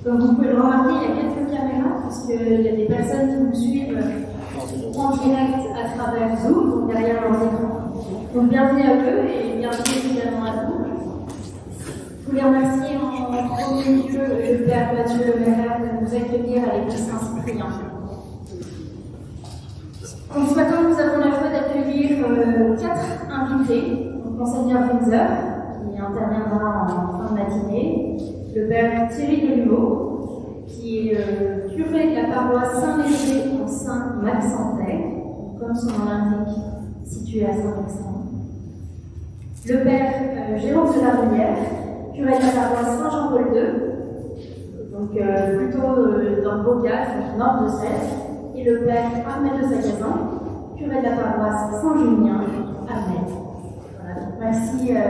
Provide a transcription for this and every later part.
Comme vous pouvez le remarquer, il y a quelques caméras, puisqu'il y a des personnes qui nous suivent en direct à travers Zoom, donc derrière leurs écrans. Donc bienvenue à eux et bienvenue également à vous. Je voulais remercier en premier lieu le Père Mathieu Lemaire de nous accueillir à l'église Saint-Cyprien. En ce matin, nous avons la joie d'accueillir 4 invités. Donc, Monseigneur Windsor, qui interviendra en fin de matinée, le Père Thierry Delumeau, qui est curé de la paroisse Saint-Léger en Saint-Maxentais, comme son nom l'indique, situé à Saint-Maxent. Le Père Jérôme de la Bruyère, curé de la paroisse Saint-Jean-Paul II, donc plutôt dans le Beaugard, nord de Sèvres, et le Père Ahmed de Sagazan, curé de la paroisse Saint-Julien à Metz. Voilà, donc merci à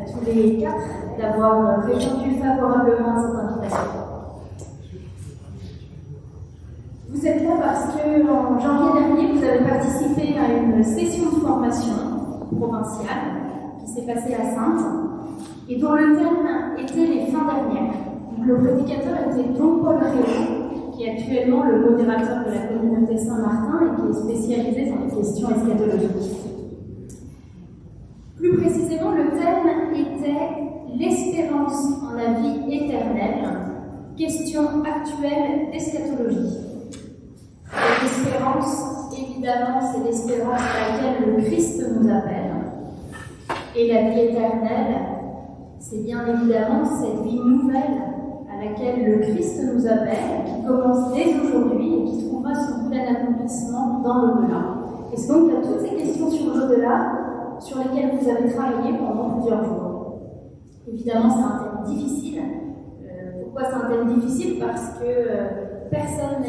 tous les 4 d'avoir répondu favorablement à cette invitation. Vous êtes là parce qu'en janvier dernier, vous avez participé à une session de formation provinciale qui s'est passée à Saintes et dont le thème était les fins dernières. Donc, le prédicateur était Don Paul Réau, qui est actuellement le modérateur de la communauté Saint-Martin et qui est spécialisé dans les questions eschatologiques. Plus précisément, le thème était l'espérance en la vie éternelle, question actuelle d'eschatologie. L'espérance, évidemment, c'est l'espérance à laquelle le Christ nous appelle. Et la vie éternelle, c'est bien évidemment cette vie nouvelle à laquelle le Christ nous appelle, qui commence dès aujourd'hui et qui trouvera son plein accomplissement dans l'au-delà. Et c'est donc à toutes ces questions sur l'au-delà sur lesquelles vous avez travaillé pendant plusieurs jours. Évidemment, c'est un thème difficile. Pourquoi c'est un thème difficile? Parce que personne n'a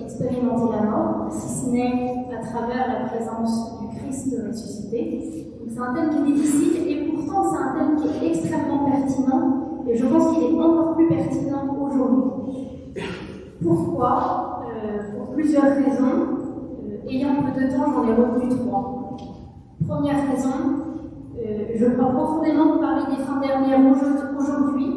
expérimenté la mort, si ce n'est à travers la présence du Christ ressuscité. Donc c'est un thème qui est difficile et pourtant c'est un thème qui est extrêmement pertinent et je pense qu'il est encore plus pertinent aujourd'hui. Pourquoi? Pour plusieurs raisons. Ayant peu de temps, j'en ai retenu 3. Première raison, je crois profondément parler des fins dernières aujourd'hui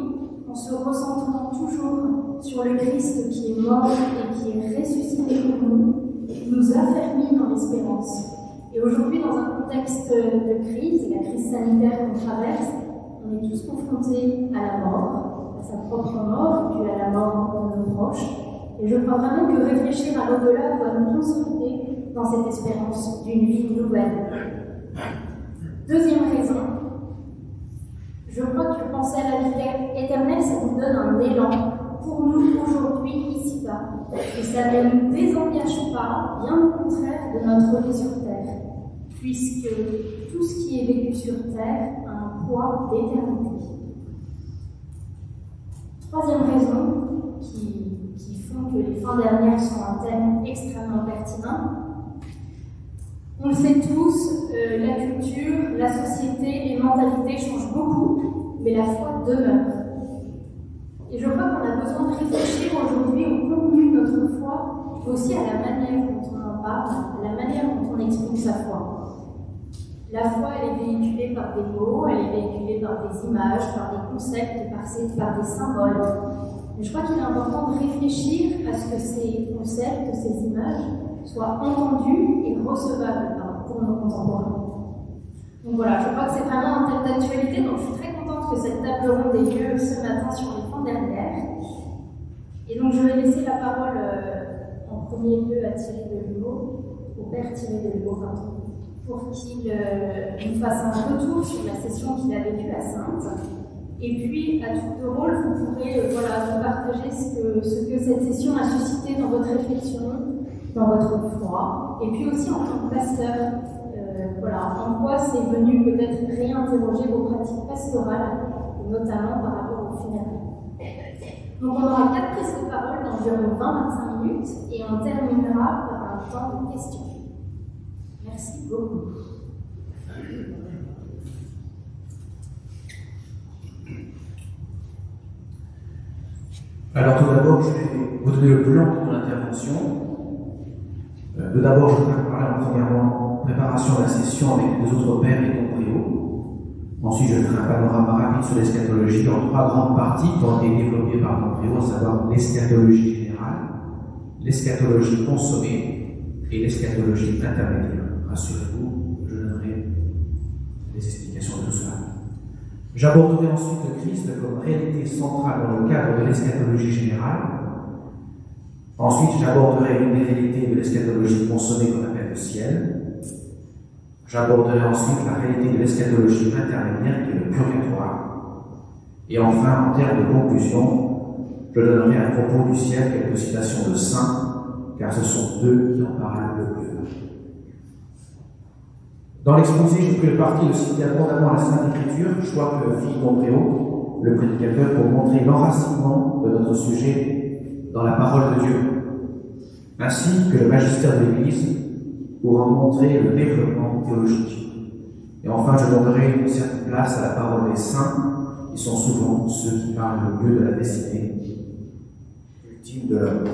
en se recentrant toujours sur le Christ qui est mort et qui est ressuscité pour nous affermit dans l'espérance. Et aujourd'hui, dans un contexte de crise, la crise sanitaire qu'on traverse, on est tous confrontés à la mort, à sa propre mort et puis à la mort de nos proches. Et je crois vraiment que réfléchir à l'au-delà doit nous consolider dans cette espérance d'une vie nouvelle. Deuxième raison, je crois que penser à la vie éternelle, ça nous donne un élan pour nous aujourd'hui, ici-bas. Et ça ne nous désengage pas, bien au contraire, de notre vie sur Terre, puisque tout ce qui est vécu sur Terre a un poids d'éternité. Troisième raison, qui font que les fins dernières sont un thème extrêmement pertinent. On le sait tous, la culture, la société, les mentalités changent beaucoup, mais la foi demeure. Et je crois qu'on a besoin de réfléchir aujourd'hui au contenu de notre foi, mais aussi à la manière dont on en parle, à la manière dont on exprime sa foi. La foi, elle est véhiculée par des mots, elle est véhiculée par des images, par des concepts, par des symboles. Mais je crois qu'il est important de réfléchir à ce que ces concepts, ces images soient entendus et recevables pour nos contemporains. Donc voilà, je crois que c'est vraiment un thème d'actualité, donc je suis très contente que cette table ronde ait lieu ce matin sur les fins dernières. Et donc je vais laisser la parole en premier lieu à Thierry Delumeau, au Père Thierry Delumeau, pour qu'il nous fasse un retour sur la session qu'il a vécue à Saintes. Et puis, à tour de rôle, vous pourrez nous partager ce que cette session a suscité dans votre réflexion, dans votre foi, et puis aussi en tant que pasteur, en quoi c'est venu peut-être réinterroger vos pratiques pastorales, et notamment par rapport au funérailles. Donc on aura 4 prises de parole d'environ 20-25 minutes, et on terminera par un temps de questions. Merci beaucoup. Alors tout d'abord, je vais vous donner le plan de mon intervention. Tout d'abord, je vais parler en premièrement préparation de la session avec les autres pères et Don. Ensuite, je ferai un panorama rapide sur l'eschatologie en 3 grandes parties qui ont été développées par Don, savoir l'eschatologie générale, l'eschatologie consommée et l'eschatologie intermédiaire. Rassurez-vous, je donnerai des explications de tout cela. J'aborderai ensuite le Christ comme réalité centrale dans le cadre de l'eschatologie générale. Ensuite, j'aborderai une des réalités de l'eschatologie consommée qu'on appelle le ciel. J'aborderai ensuite la réalité de l'eschatologie intermédiaire qui est le purgatoire. Et enfin, en termes de conclusion, je donnerai un propos du ciel, quelques citations de saints, car ce sont eux qui en parlent le mieux. Dans l'exposé, j'ai pris le parti de citer abondamment la Sainte Écriture, choix que fit Dombréo, le prédicateur, pour montrer l'enracinement de notre sujet dans la parole de Dieu, ainsi que le magistère de l'Église pour en montrer le développement théologique. Et enfin, je donnerai une certaine place à la parole des saints, qui sont souvent ceux qui parlent le mieux de la destinée ultime de l'homme.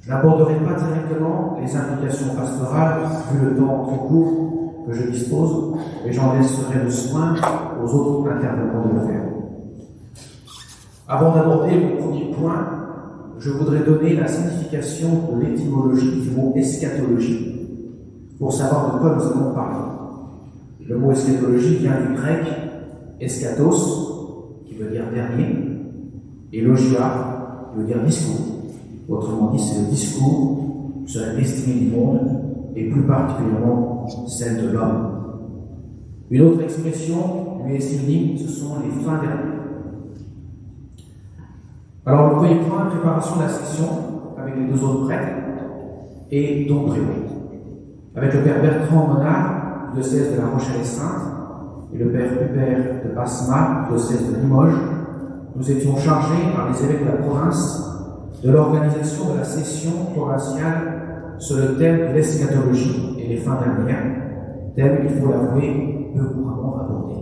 Je n'aborderai pas directement les implications pastorales, vu le temps trop court que je dispose, et j'en laisserai le soin aux autres intervenants de le faire. Avant d'aborder mon premier point, je voudrais donner la signification de l'étymologie du mot eschatologie, pour savoir de quoi nous allons parler. Le mot eschatologie vient du grec eschatos, qui veut dire dernier, et logia, qui veut dire discours. Autrement dit, c'est le discours sur la destinée du monde, et plus particulièrement celle de l'homme. Une autre expression lui est synonyme, ce sont les fins dernières. Alors, le premier point, préparation de la session avec les deux autres prêtres et Dombréo. Avec le père Bertrand Monard, du diocèse de La Rochelle-et-Sainte, et le père Hubert de Pasma, du diocèse de Limoges, nous étions chargés par les évêques de la province de l'organisation de la session provinciale sur le thème de l'eschatologie et les fins dernières, thème, il faut l'avouer, peu couramment abordé.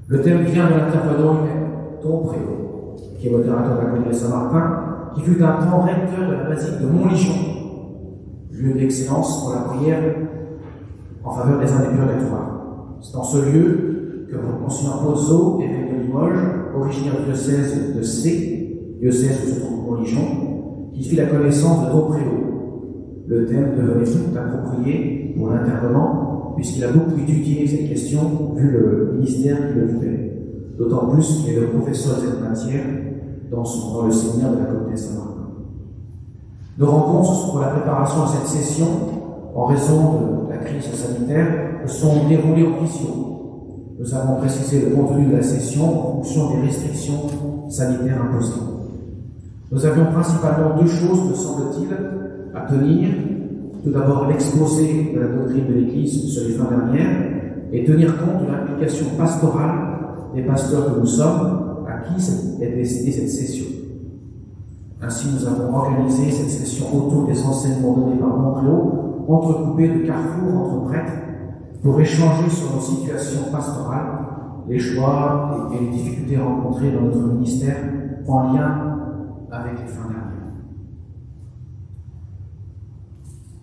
Le thème vient de l'intervenant lui-même, Dombréo, qui est modérateur de la Comédie de Saint-Martin, qui fut un grand recteur de la basilique de Montligeon, lieu d'excellence pour la prière en faveur des âmes des purgatoires. C'est dans ce lieu que Monseigneur Pozzo, évêque de Limoges, originaire du diocèse de C, diocèse où se trouve Montligeon, qui fit la connaissance de Dombréo. Le thème devenait tout approprié pour l'intervenant, puisqu'il a beaucoup étudié cette question, vu le ministère qu'il occupait. D'autant plus qu'il est le professeur de cette matière dans le séminaire de la Communauté Saint-Martin. Nos rencontres pour la préparation à cette session, en raison de la crise sanitaire, se sont déroulées en visio. Nous avons précisé le contenu de la session en fonction des restrictions sanitaires imposées. Nous avions principalement deux choses, me semble-t-il, à tenir. Tout d'abord, l'exposé de la doctrine de l'Église sur les fins dernières et tenir compte de l'implication pastorale des pasteurs que nous sommes, à qui est destinée cette session. Ainsi, nous avons organisé cette session autour des enseignements donnés par Dombréo, entrecoupés de carrefours entre prêtres, pour échanger sur nos situations pastorales, les choix et les difficultés rencontrées dans notre ministère en lien avec les fins dernières.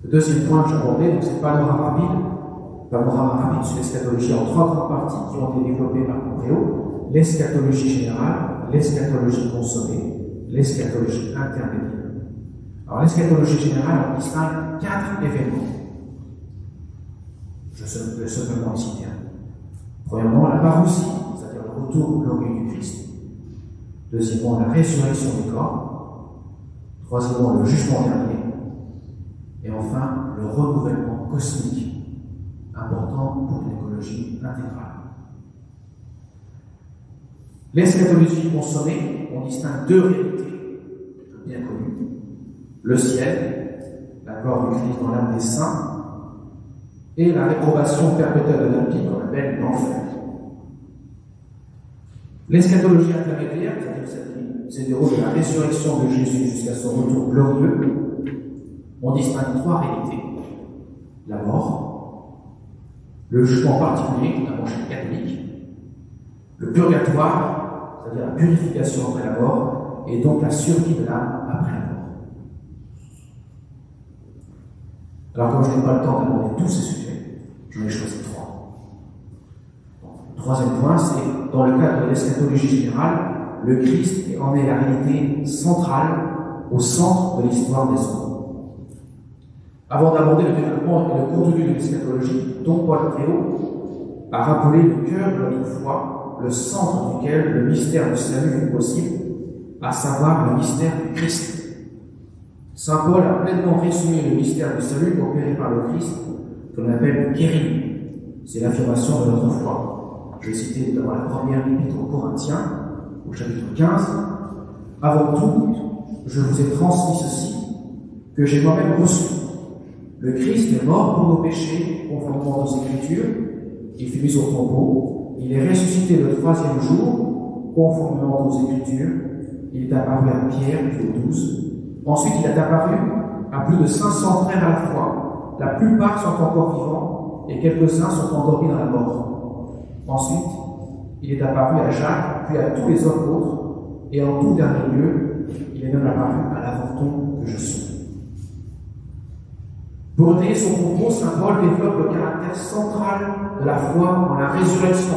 Le deuxième point que j'abordais, donc c'est le panorama rapide sur l'eschatologie en trois grandes parties qui ont été développées par Dombréo: l'eschatologie générale, l'eschatologie consommée, l'eschatologie intermédiaire. Alors, l'eschatologie générale, on distingue 4 événements. Je vais simplement les citer. Premièrement, la parousie, c'est-à-dire le retour glorieux du Christ. Deuxièmement, la résurrection des corps. Troisièmement, le jugement dernier. Et enfin, le renouvellement cosmique, important pour l'écologie intégrale. L'eschatologie consommée, on distingue 2 réalités bien connues. Le ciel, la gloire du Christ dans l'âme des saints, et la réprobation perpétuelle de l'impie qu'on appelle l'enfer. L'eschatologie intermédiaire, c'est-à-dire celle qui se déroule de la résurrection de Jésus jusqu'à son retour glorieux, on distingue 3 réalités. La mort, le jugement particulier, notamment chez les catholiques, le purgatoire, c'est-à-dire la purification après la mort, et donc la survie de l'âme après la mort. Alors, comme je n'ai pas le temps d'aborder tous ces sujets, j'en ai choisi 3. Donc, le troisième point, c'est, dans le cadre de l'eschatologie générale, le Christ en est la réalité centrale, au centre de l'histoire des hommes. Avant d'aborder le développement et le contenu de l'eschatologie, dont Paul Théo a rappelé le cœur de notre foi, le centre duquel le mystère du salut est possible, à savoir le mystère du Christ. Saint Paul a pleinement résumé le mystère du salut opéré par le Christ, que l'on appelle le kérim. C'est l'affirmation de notre foi. Je vais citer notamment la première épître aux Corinthiens, au chapitre 15. Avant tout, je vous ai transmis ceci, que j'ai moi-même reçu. Le Christ est mort pour nos péchés, conformément aux Écritures. Il fut mis au tombeau. Il est ressuscité le 3e jour, conformément aux Écritures. Il est apparu à Pierre, puis aux 12. Ensuite, il est apparu à plus de 500 frères à la fois. La plupart sont encore vivants et quelques-uns sont endormis dans la mort. Ensuite, il est apparu à Jacques, puis à tous les autres, et en tout dernier lieu, il est même apparu à l'Aventon que je suis. Pour étayer son propos, saint Paul développe le caractère central de la foi en la résurrection,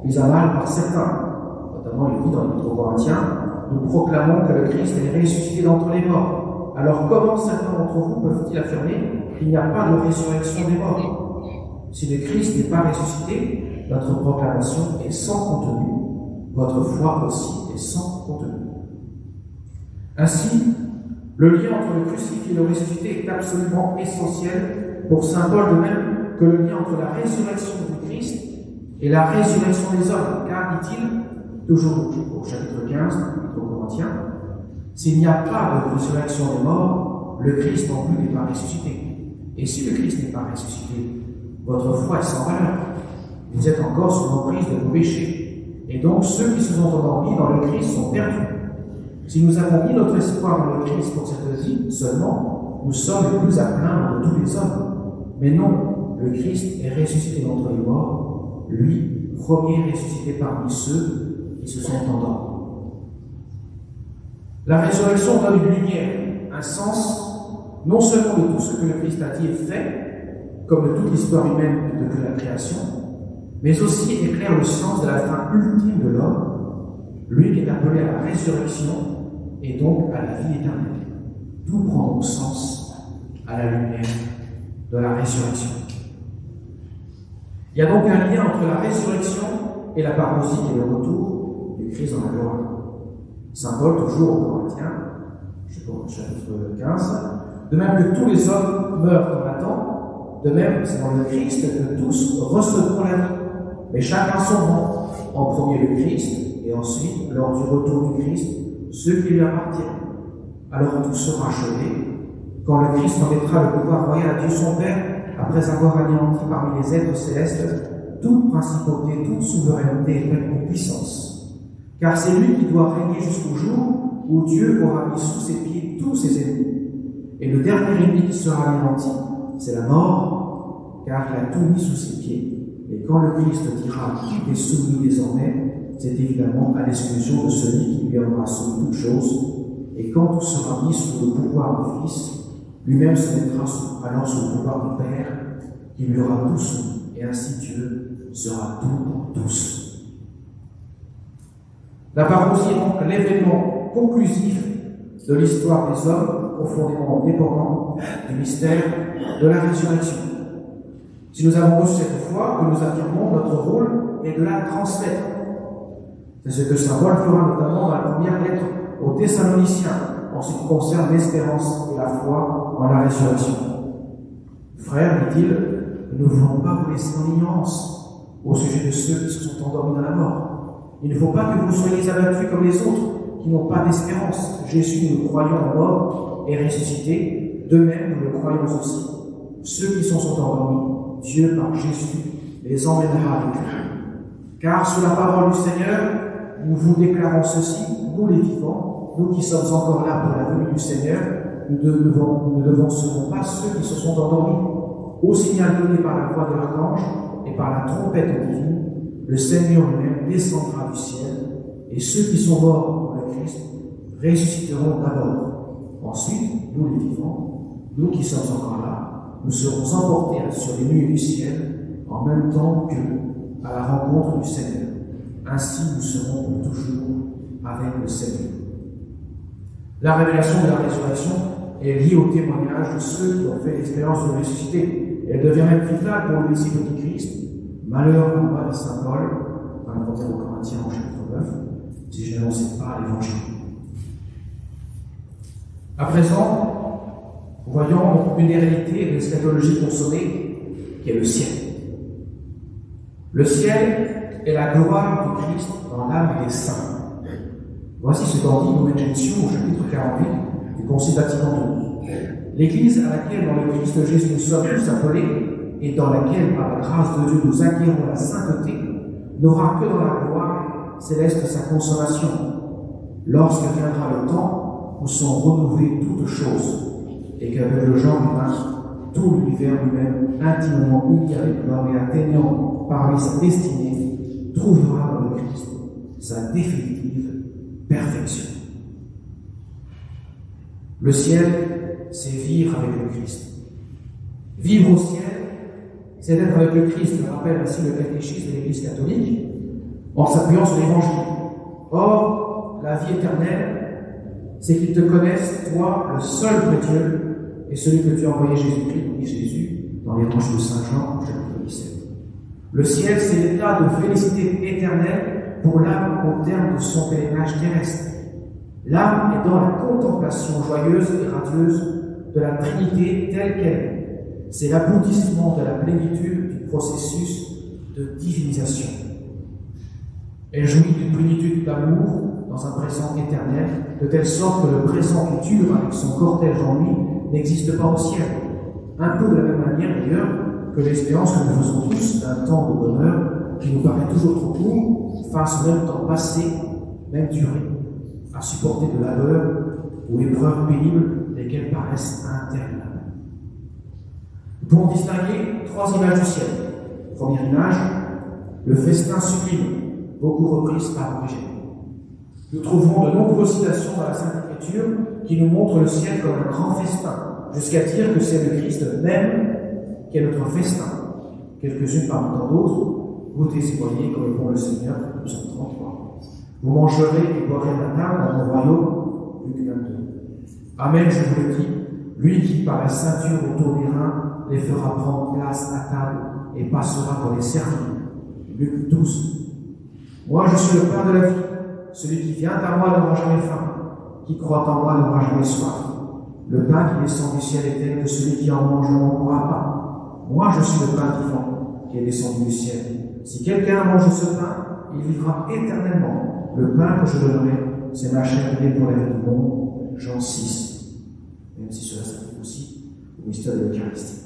mise à mal par certains. Notamment, il dit dans l'Épître aux Corinthiens, nous proclamons que le Christ est ressuscité d'entre les morts. Alors comment certains d'entre vous peuvent-ils affirmer qu'il n'y a pas de résurrection des morts? Si le Christ n'est pas ressuscité, notre proclamation est sans contenu, votre foi aussi est sans contenu. Ainsi, le lien entre le crucifié et le ressuscité est absolument essentiel pour saint Paul, de même que le lien entre la résurrection du Christ et la résurrection des hommes, car, dit-il, toujours au chapitre 15, au Corinthiens, s'il n'y a pas de résurrection des morts, le Christ non plus n'est pas ressuscité. Et si le Christ n'est pas ressuscité, votre foi est sans valeur. Vous êtes encore sous l'emprise de vos péchés. Et donc, ceux qui se sont endormis dans le Christ sont perdus. Si nous avons mis notre espoir dans le Christ pour cette vie seulement, nous sommes les plus à plaindre de tous les hommes. Mais non, le Christ est ressuscité d'entre les morts, lui, premier ressuscité parmi ceux qui se sont endormis. La résurrection donne une lumière, un sens, non seulement de tout ce que le Christ a dit et fait, comme de toute l'histoire humaine depuis la création, mais aussi éclaire le sens de la fin ultime de l'homme, lui qui est appelé à la résurrection et donc à la vie éternelle. Tout prend donc sens à la lumière de la résurrection. Il y a donc un lien entre la résurrection et la parousie et le retour du Christ dans la gloire. Saint Paul, toujours au Corinthiens, chapitre 15, de même que tous les hommes meurent comme Adam, de même c'est dans le Christ que tous recevront la vie, mais chacun son rang, en premier le Christ, et ensuite, lors du retour du Christ, ceux qui lui appartiennent. Alors tout sera achevé, quand le Christ remettra le pouvoir royal à Dieu son Père, après avoir anéanti parmi les êtres célestes toute principauté, toute souveraineté et toute puissance. Car c'est lui qui doit régner jusqu'au jour où Dieu aura mis sous ses pieds tous ses ennemis. Et le dernier ennemi qui sera anéanti, c'est la mort, car il a tout mis sous ses pieds. Et quand le Christ dira qu'il est soumis désormais, c'est évidemment à l'exclusion de celui qui lui aura soumis toutes choses. Et quand tout sera mis sous le pouvoir du Fils, lui-même se mettra alors sous le pouvoir du Père, qui lui aura tout soumis. Et ainsi Dieu sera tout pour tous. La parousie est donc l'événement conclusif de l'histoire des hommes, profondément dépendant du mystère de la résurrection. Si nous avons reçu cette foi, que nous affirmons, notre rôle est de la transmettre. C'est ce que saint Paul fera notamment dans la première lettre aux Thessaloniciens, en ce qui concerne l'espérance et la foi en la résurrection. Frères, dit-il, nous ne voulons pas vous laisser en ignorance au sujet de ceux qui se sont endormis dans la mort. Il ne faut pas que vous soyez abattus comme les autres, qui n'ont pas d'espérance. Jésus, nous le croyons mort et ressuscité, de même nous le croyons aussi. Ceux qui sont endormis, Dieu par Jésus les emmènera avec lui. Car sous la parole du Seigneur, nous vous déclarons ceci, nous les vivants, nous qui sommes encore là pour la venue du Seigneur, nous ne devancerons pas ceux qui se sont endormis. Au signal donné par la voix de l'archange et par la trompette divine, le Seigneur lui-même descendra du ciel, et ceux qui sont morts dans le Christ ressusciteront d'abord. Ensuite, nous les vivants, nous qui sommes encore là, nous serons emportés sur les nuées du ciel, en même temps qu'eux, à la rencontre du Seigneur. Ainsi, nous serons pour toujours avec le Seigneur. La révélation de la résurrection est liée au témoignage de ceux qui ont fait l'expérience de ressuscité. Elle devient même vitale pour le disciple du Christ. Malheur à moi, dit saint Paul, dans l'Épître aux Corinthiens en chapitre 9, si je n'annonçais pas l'évangile. À présent, voyons une des réalités de l'eschatologie consommée, qui est le ciel. Le ciel est la gloire du Christ dans l'âme des saints. Voici ce qu'en dit Lumen Gentium au chapitre 48 du Concile Vatican II. L'Église à laquelle dans le Christ Jésus nous sommes tous appelés et dans laquelle, par la grâce de Dieu, nous acquérons la sainteté, n'aura que dans la gloire céleste sa consommation, lorsque viendra le temps où sont renouvelées toutes choses, et qu'avec le genre humain, tout l'univers lui-même, intimement uni avec l'homme et atteignant parmi sa destinée, trouvera dans le Christ sa définitive perfection. Le ciel, c'est vivre avec le Christ. Vivre au ciel, c'est d'être avec le Christ, rappelle ainsi le catéchisme de l'Église catholique, en s'appuyant sur l'Évangile. Or, la vie éternelle, c'est qu'ils te connaissent, toi, le seul vrai Dieu, et celui que tu as envoyé Jésus-Christ, dit Jésus, dans l'Évangile de Saint Jean, chapitre 17. Le ciel, c'est l'état de félicité éternelle pour l'âme au terme de son pèlerinage terrestre. L'âme est dans la contemplation joyeuse et radieuse de la Trinité telle qu'elle est. C'est l'aboutissement de la plénitude du processus de divinisation. Elle jouit d'une plénitude d'amour dans un présent éternel, de telle sorte que le présent qui dure avec son cortège en lui n'existe pas au ciel. Un peu de la même manière d'ailleurs que l'expérience que nous faisons tous d'un temps de bonheur qui nous paraît toujours trop court, face au même temps passé, même durée, à supporter de labeurs ou épreuves pénibles desquelles paraissent interminables. Nous pouvons distinguer trois images du ciel. Première image, le festin sublime, beaucoup reprise par Origène. Nous trouverons de nombreuses citations dans la Sainte Écriture qui nous montrent le ciel comme un grand festin, jusqu'à dire que c'est le Christ même qui est notre festin. Quelques-unes parmi tant d'autres, goûtez et voyez comme répond le Seigneur, Psaume 33. Vous mangerez et boirez la table dans mon royaume, Luc 22. Amen, je vous le dis, lui qui par la ceinture autour des reins les fera prendre place à table et passera pour les servir. Luc 12. Moi je suis le pain de la vie, celui qui vient à moi n'aura jamais faim, qui croit en moi n'aura jamais soif. Le pain qui descend du ciel est tel que celui qui en mange n'en mourra pas. Moi je suis le pain vivant qui est descendu du ciel. Si quelqu'un mange ce pain, il vivra éternellement. Le pain que je donnerai, c'est ma chair donnée pour la vie du monde. Jean 6. Même si cela s'applique aussi au mystère de l'Eucharistie.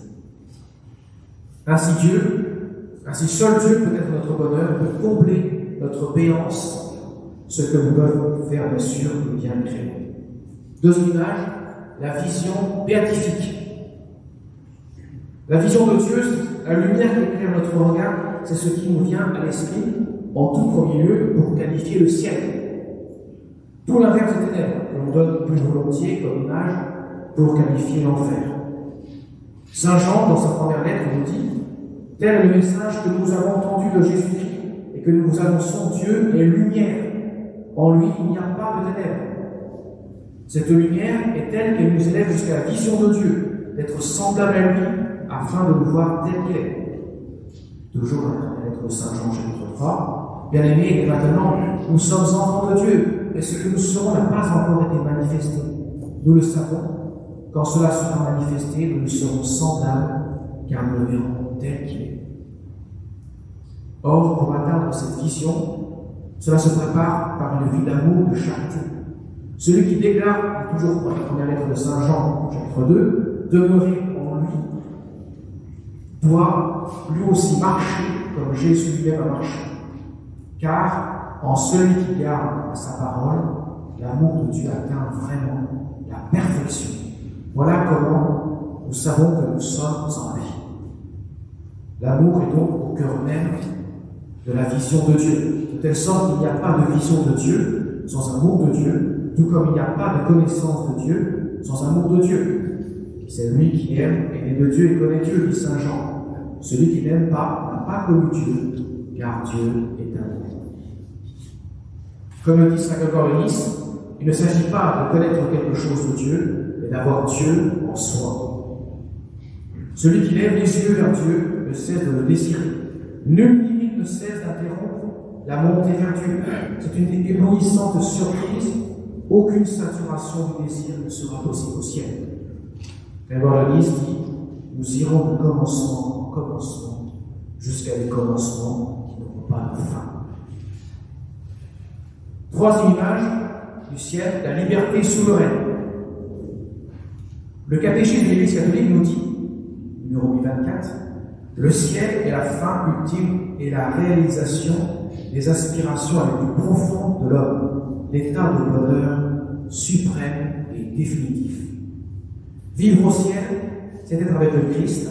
Ainsi seul Dieu peut être notre bonheur, peut combler notre béance, ce que nous peuvent faire bien sûr le bien créé. Deuxième image, la vision béatifique. La vision de Dieu, la lumière qui éclaire notre regard, c'est ce qui nous vient à l'esprit en tout premier lieu pour qualifier le ciel. Tout l'inverse des ténèbres, que l'on donne plus volontiers comme image pour qualifier l'enfer. Saint Jean, dans sa première lettre, nous dit « Tel est le message que nous avons entendu de Jésus-Christ et que nous vous annonçons, Dieu est lumière. En lui, il n'y a pas de ténèbres. Cette lumière est telle qu'elle nous élève jusqu'à la vision de Dieu, d'être semblable à lui, afin de nous voir tel qu'il est. » Toujours dans la lettre de Saint Jean, chapitre 3. Bien-aimés, et maintenant, nous sommes enfants de Dieu, et ce que nous serons n'a pas encore été manifesté. Nous le savons. Quand cela sera manifesté, nous nous serons semblables, car nous le verrons tel qu'il est. Or, pour atteindre cette vision, cela se prépare par une vie d'amour, de charité. Celui qui déclare, toujours dans la première lettre de Saint Jean, chapitre 2, demeurer en lui, doit lui aussi marcher comme Jésus lui-même a marché. Car en celui qui garde sa parole, l'amour de Dieu atteint vraiment la perfection. Voilà comment nous savons que nous sommes en lui. L'amour est donc au cœur même de la vision de Dieu, de telle sorte qu'il n'y a pas de vision de Dieu sans amour de Dieu, tout comme il n'y a pas de connaissance de Dieu sans amour de Dieu. C'est lui qui aime et est de Dieu et connaît Dieu, dit Saint Jean. Celui qui n'aime pas n'a pas connu Dieu, car Dieu est amour. Comme le dit saint Grégoire de Nice, il ne s'agit pas de connaître quelque chose de Dieu, mais d'avoir Dieu en soi. Celui qui lève les yeux vers Dieu ne cesse de le désirer. Nulle limite ne cesse d'interrompre la montée vers Dieu. C'est une éblouissante surprise. Aucune saturation du désir ne sera possible au ciel. Grégoire de Nice dit, nous irons de commencement en commencement jusqu'à des commencements qui n'auront pas de fin. Troisième image du ciel, la liberté souveraine. Le catéchisme de l'Église catholique nous dit, numéro 1024, le ciel est la fin ultime et la réalisation des aspirations les plus profondes de l'homme, l'état de bonheur suprême et définitif. Vivre au ciel, c'est être avec le Christ,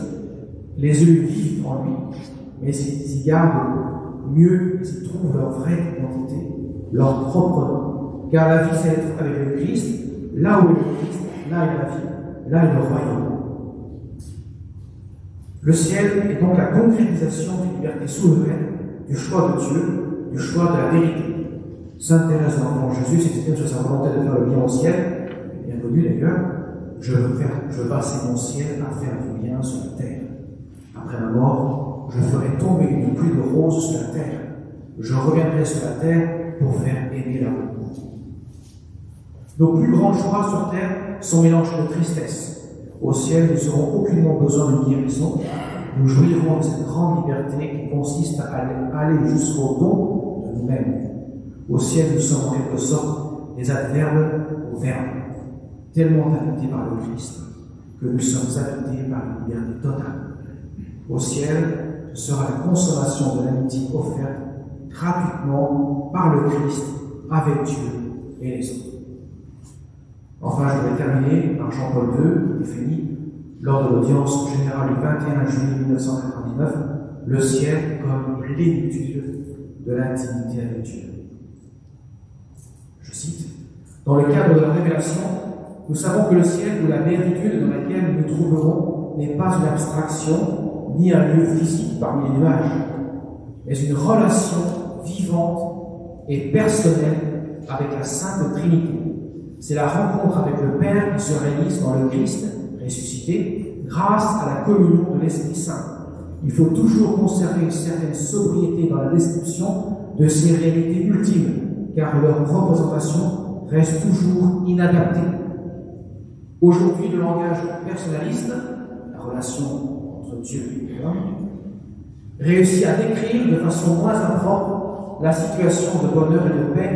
les yeux vivent en lui, mais ils y gardent mieux, ils y trouvent leur vraie identité, leur propre nom. Car la vie, c'est être avec le Christ, là où est le Christ, là est la vie, là est le royaume. Le ciel est donc la concrétisation d'une liberté souveraine, du choix de Dieu, du choix de la vérité. Sainte Thérèse de l'Enfant Jésus s'exprime sur sa volonté de faire le bien au ciel, bien connu d'ailleurs, je veux passer mon ciel à faire du bien sur la terre. Après ma mort, je ferai tomber une pluie de roses sur la terre. Je reviendrai sur la terre pour faire aimer l'amour. Nos plus grands choix sur terre sont mélangés de tristesse. Au ciel, nous n'aurons aucunement besoin de guérison. Nous jouirons de cette grande liberté qui consiste à aller jusqu'au don de nous-mêmes. Au ciel, nous sommes en quelque sorte des adverbes au verbe, tellement habités par le Christ que nous sommes habités par une liberté totale. Au ciel, ce sera la consommation de l'amitié offerte gratuitement par le Christ avec Dieu et les autres. Enfin, je voudrais terminer par Jean-Paul II, qui définit, lors de l'audience générale du 21 juillet 1999, le ciel comme plénitude de l'intimité avec Dieu. Je cite, « Dans le cadre de la révélation, nous savons que le ciel ou la béatitude dans laquelle nous nous trouverons n'est pas une abstraction ni un lieu physique parmi les nuages, mais une relation vivante et personnelle avec la Sainte Trinité. C'est la rencontre avec le Père qui se réalise dans le Christ ressuscité grâce à la communion de l'Esprit Saint. Il faut toujours conserver une certaine sobriété dans la description de ces réalités ultimes, car leur représentation reste toujours inadaptée. Aujourd'hui, le langage personnaliste, la relation entre Dieu et l'homme, réussit à décrire de façon moins impropre la situation de bonheur et de paix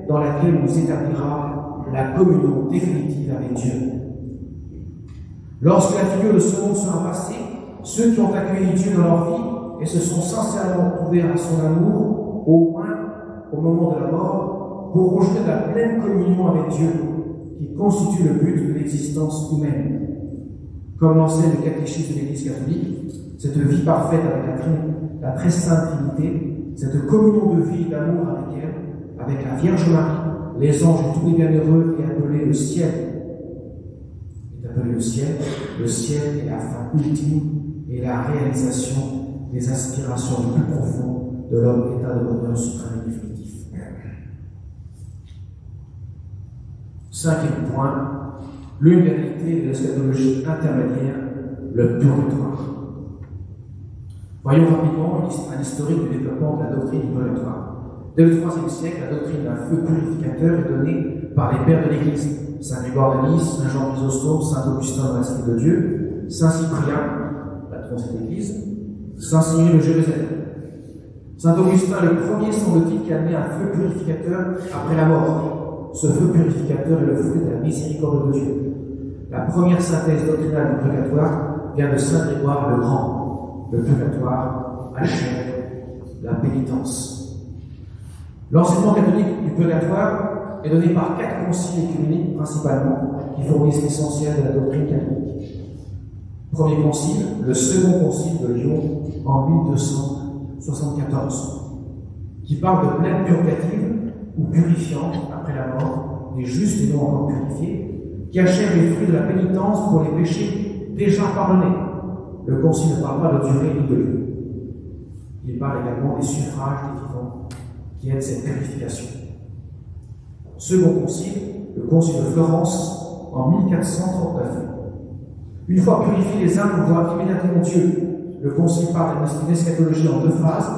dans laquelle nous établira la communion définitive avec Dieu. Lorsque la figure de ce monde sera passée, ceux qui ont accueilli Dieu dans leur vie et se sont sincèrement ouverts à son amour, au moins au moment de la mort, pourront jouir de la pleine communion avec Dieu, qui constitue le but de l'existence humaine. Comme l'enseigne le catéchisme de l'Église catholique, cette vie parfaite avec la très sainte Trinité, cette communion de vie et d'amour avec elle, avec la Vierge Marie, les anges et tous les bienheureux, est appelé le ciel. Le ciel est la fin ultime et la réalisation des aspirations les plus profondes de l'homme, état de bonheur suprême et définitif. Cinquième point, l'une des réalités de l'eschatologie intermédiaire, le purgatoire. Voyons rapidement un historique du développement de la doctrine du purgatoire. Dès le IIIe siècle, la doctrine d'un feu purificateur est donnée par les pères de l'Église, Saint Grégoire de Nice, Saint Jean Chrysostome, Saint Augustin de la Cité de Dieu, Saint Cyprien, patron de cette Église, Saint Cyril de Jérusalem. Saint Augustin est le premier, semble-t-il, qui a amené un feu purificateur après la mort. Ce feu purificateur est le fruit de la miséricorde de Dieu. La première synthèse doctrinale du purgatoire vient de Saint Grégoire le Grand. Le purgatoire achève la pénitence. L'enseignement catholique du purgatoire est donné par 4 conciles œcuméniques principalement, qui fournissent l'essentiel de la doctrine catholique. Premier concile, le second concile de Lyon en 1274, qui parle de plaine purgative ou purifiante après la mort, des justes et non encore purifiés, qui achève les fruits de la pénitence pour les péchés déjà pardonnés. Le concile ne parle pas de durée ni de lieu. Il parle également des suffrages des vivants qui aident cette purification. Second concile, le concile de Florence, en 1439. Une fois purifiés, les âmes vont voir immédiatement Dieu. Le concile parle d'une eschatologie en deux phases.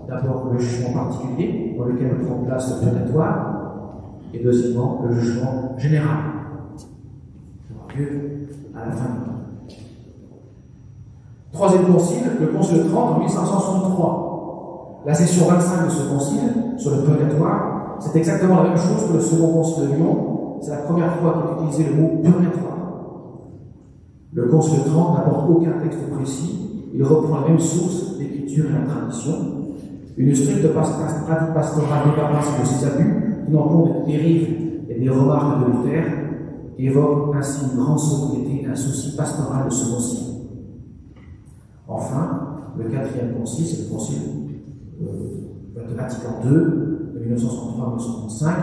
D'abord, le jugement particulier, dans lequel prend place le purgatoire, et deuxièmement, le jugement général, qui aura lieu à la fin du monde. Troisième concile, le concile de Trente en 1563. La session 25 de ce concile, sur le purgatoire, c'est exactement la même chose que le second concile de Lyon. C'est la première fois qu'est utilisé le mot purgatoire. Le concile de Trente n'apporte aucun texte précis, il reprend la même source, l'écriture et la tradition. Une stricte pratique pastorale débarrasse de ses abus, tenant compte des dérives et des remarques de Luther, qui évoque ainsi une grande sobriété et un souci pastoral de ce concile. Enfin, le quatrième concile, c'est le concile de Vatican II, de 1963 à 1965,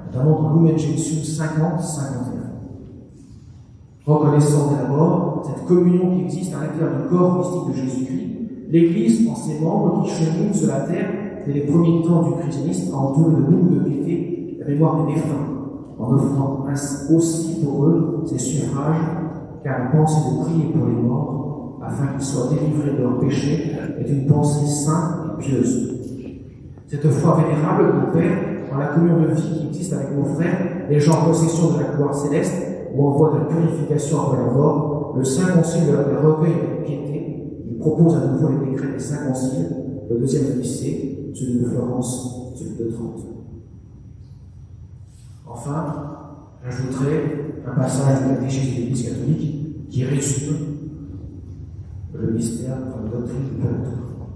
notamment dans Lumen Gentium 50-51. Reconnaissant d'abord cette communion qui existe à l'intérieur du corps mystique de Jésus-Christ, l'Église, en ses membres qui cheminent sur la terre dès les premiers temps du christianisme, a entouré de beaucoup de piété la mémoire des défunts, en offrant aussi pour eux ses suffrages, car la pensée de prier pour les morts, afin qu'ils soient délivrés de leurs péchés, est une pensée sainte et pieuse. Cette foi vénérable de mon Père, dans la communion de vie qui existe avec nos frères, les gens en possession de la gloire céleste, ou en voie de la purification après la mort, le Saint Concile les recueille avec piété. Il propose à nouveau les décrets des Saints Conciles, le deuxième de Nicée, celui de Florence, celui de Trente. Enfin, j'ajouterai un passage du catéchisme de l'Église catholique qui résume le mystère de la doctrine du purgatoire.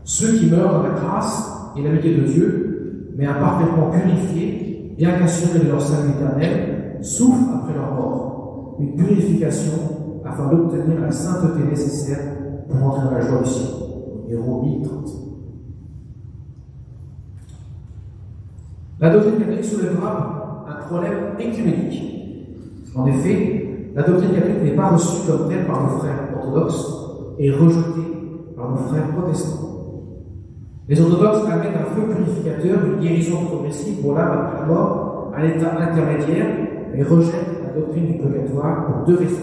Ceux qui meurent dans la grâce et l'amitié de Dieu, mais imparfaitement purifiés, bien qu'assurés de leur salut éternel, souffrent après leur mort, une purification afin d'obtenir la sainteté nécessaire pour entrer dans la joie du ciel. Numéro 1030. La doctrine catholique soulèvera un problème écuménique. En effet, la doctrine catholique n'est pas reçue comme telle par nos frères orthodoxes et rejetée par nos frères protestants. Les orthodoxes amènent un feu purificateur, une guérison progressive pour l'âme après la mort, un état intermédiaire, et rejettent la doctrine du purgatoire pour deux raisons.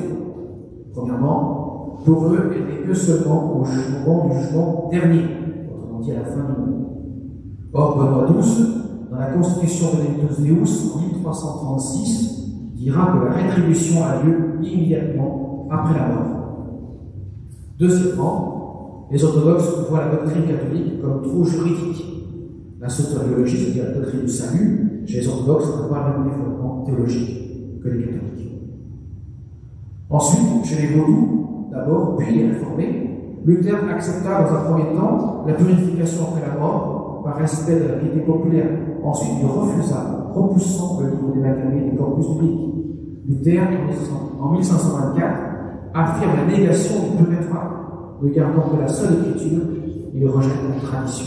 Premièrement, pour eux, elle n'est que seulement au moment du jugement dernier, autrement dit à la fin du monde. Or, Benoît XII, dans la Constitution Benedictus Deus, en 1336, dira que la rétribution a lieu immédiatement après la mort. Deuxièmement, les orthodoxes voient la doctrine catholique comme trop juridique. La soteriologie, c'est-à-dire la doctrine du salut, chez les orthodoxes, n'a pas le même développement théologique que les catholiques. Ensuite, chez les vaudous, d'abord, puis les réformés, Luther accepta dans un premier temps la purification après la mort par respect de la piété populaire. Ensuite, il refusa, repoussant le livre des Maccabées du corpus biblique. Luther, en 1524, affirme la négation du purgatoire, regardant que la seule écriture, il rejette la tradition.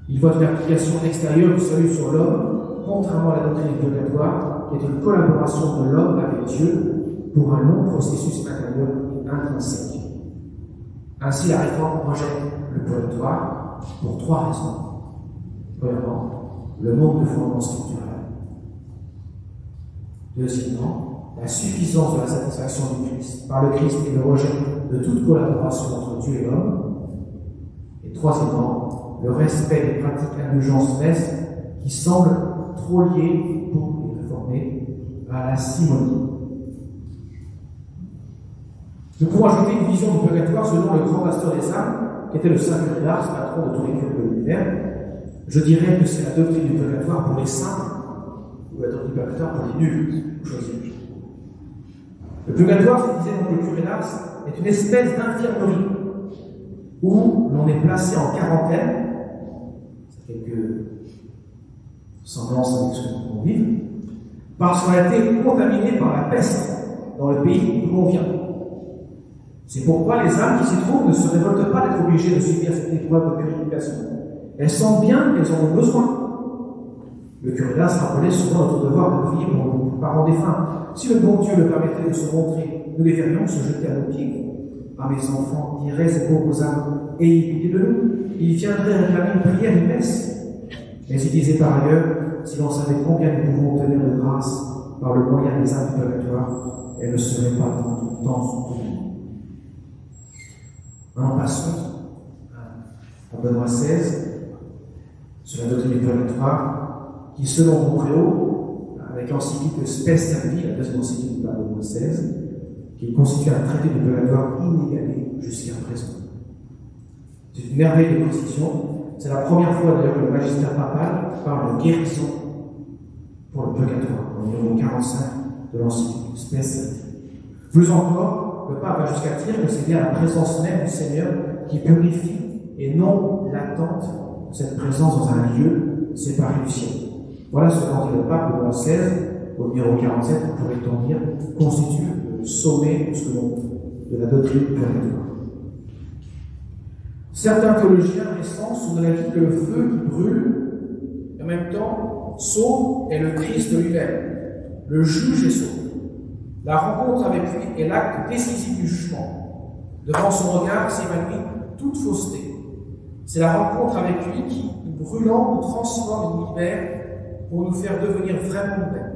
Il voit une application extérieure du salut sur l'homme, contrairement à la doctrine du purgatoire, qui est une collaboration de l'homme avec Dieu pour un long processus intérieur intrinsèque. Ainsi, la réforme rejette le purgatoire pour trois raisons. Premièrement, le manque de fondement scriptural. Deuxièmement, la suffisance de la satisfaction du Christ par le Christ et le rejet de toute collaboration entre Dieu et l'homme. Et troisièmement, le respect des pratiques indulgences messes qui semblent trop liées pour les réformés à la simonie. Nous pouvons ajouter une vision du purgatoire selon le grand pasteur des âmes, qui était le Saint Curie-Ars, patron de tous les cultes de l'univers. Je dirais que c'est la doctrine du purgatoire pour les saints, ou la doctrine du purgatoire pour les nuls, choisir. Le purgatoire, c'est disait donc le Curie-Ars, est une espèce d'infirmerie où l'on est placé en quarantaine, c'est quelques semblances avec ce que nous pouvons vivre, parce qu'on a été contaminé par la peste dans le pays d'où l'on vient. C'est pourquoi les âmes qui s'y trouvent ne se révoltent pas d'être obligées de subir cette épreuve de purification. Elles sentent bien qu'elles en ont besoin. Le Curie-Ars rappelait souvent notre devoir de prier pour nos parents défunts. Si le bon Dieu le permettait de se montrer, nous les verrions se jeter à nos pieds. Ah, mes enfants, diraient ces pauvres âmes, ayez pitié de nous. Ils viendraient réclamer une prière, une messe. Mais il disait par ailleurs, si l'on savait combien nous pouvons obtenir de grâce par le moyen des âmes du purgatoire, elles ne seraient pas tant soutenues. Maintenant, passons à Benoît XVI, sur la doctrine du purgatoire, qui, selon mon préau, avec l'encyclique Spes Salvi, la deuxième encyclique du pape Benoît XVI, qui constitue un traité du purgatoire inégalé jusqu'à présent. C'est une merveille de précision. C'est la première fois d'ailleurs que le magistère papal parle de guérison pour le purgatoire, au numéro 45 de l'encyclique Spes Salvi. Plus encore, le pape va jusqu'à dire que c'est bien la présence même du Seigneur qui purifie et non l'attente de cette présence dans un lieu séparé du ciel. Voilà ce qu'en dit le pape Benoît XVI, au numéro 47, pourrait-on dire, constitue le sommet de la doctrine du purgatoire. Certains théologiens récents sont de l'avis que le feu qui brûle, en même temps, sauve est le Christ lui-même. Le juge est sauvé. La rencontre avec lui est l'acte décisif du jugement. Devant son regard s'évanouit toute fausseté. C'est la rencontre avec lui qui, brûlant, nous transforme et nous libère pour nous faire devenir vraiment nous-mêmes.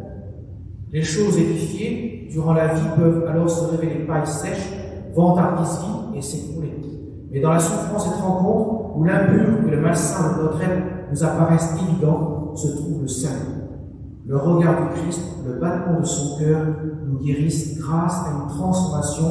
Les choses édifiées durant la vie peuvent alors se révéler paille sèche, vantardise vie et s'écrouler. Mais dans la souffrance et cette rencontre, où l'impur et le malsain de notre être nous apparaissent évidents, se trouve le salut. Le regard du Christ, le battement de son cœur nous guérissent grâce à une transformation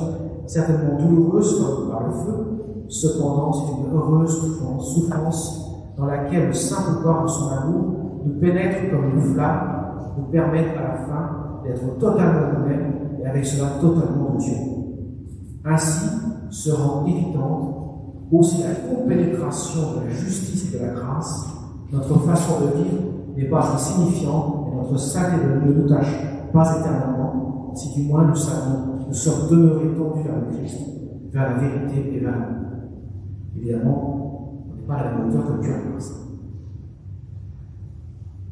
certainement douloureuse comme par le feu. Cependant, c'est une heureuse souffrance dans laquelle le saint pouvoir de son amour nous pénètre comme une flamme, nous permettre à la fin d'être totalement nous-mêmes et avec cela totalement de Dieu. Ainsi se rend évidente aussi la compénétration de la justice et de la grâce. Notre façon de vivre n'est pas insignifiante et notre salut ne nous tâche pas éternellement, si du moins nous savons, nous sommes demeurés tendus vers le Christ, vers la vérité et vers l'amour. Évidemment, on n'est pas à la même hauteur que le cœur de l'instant.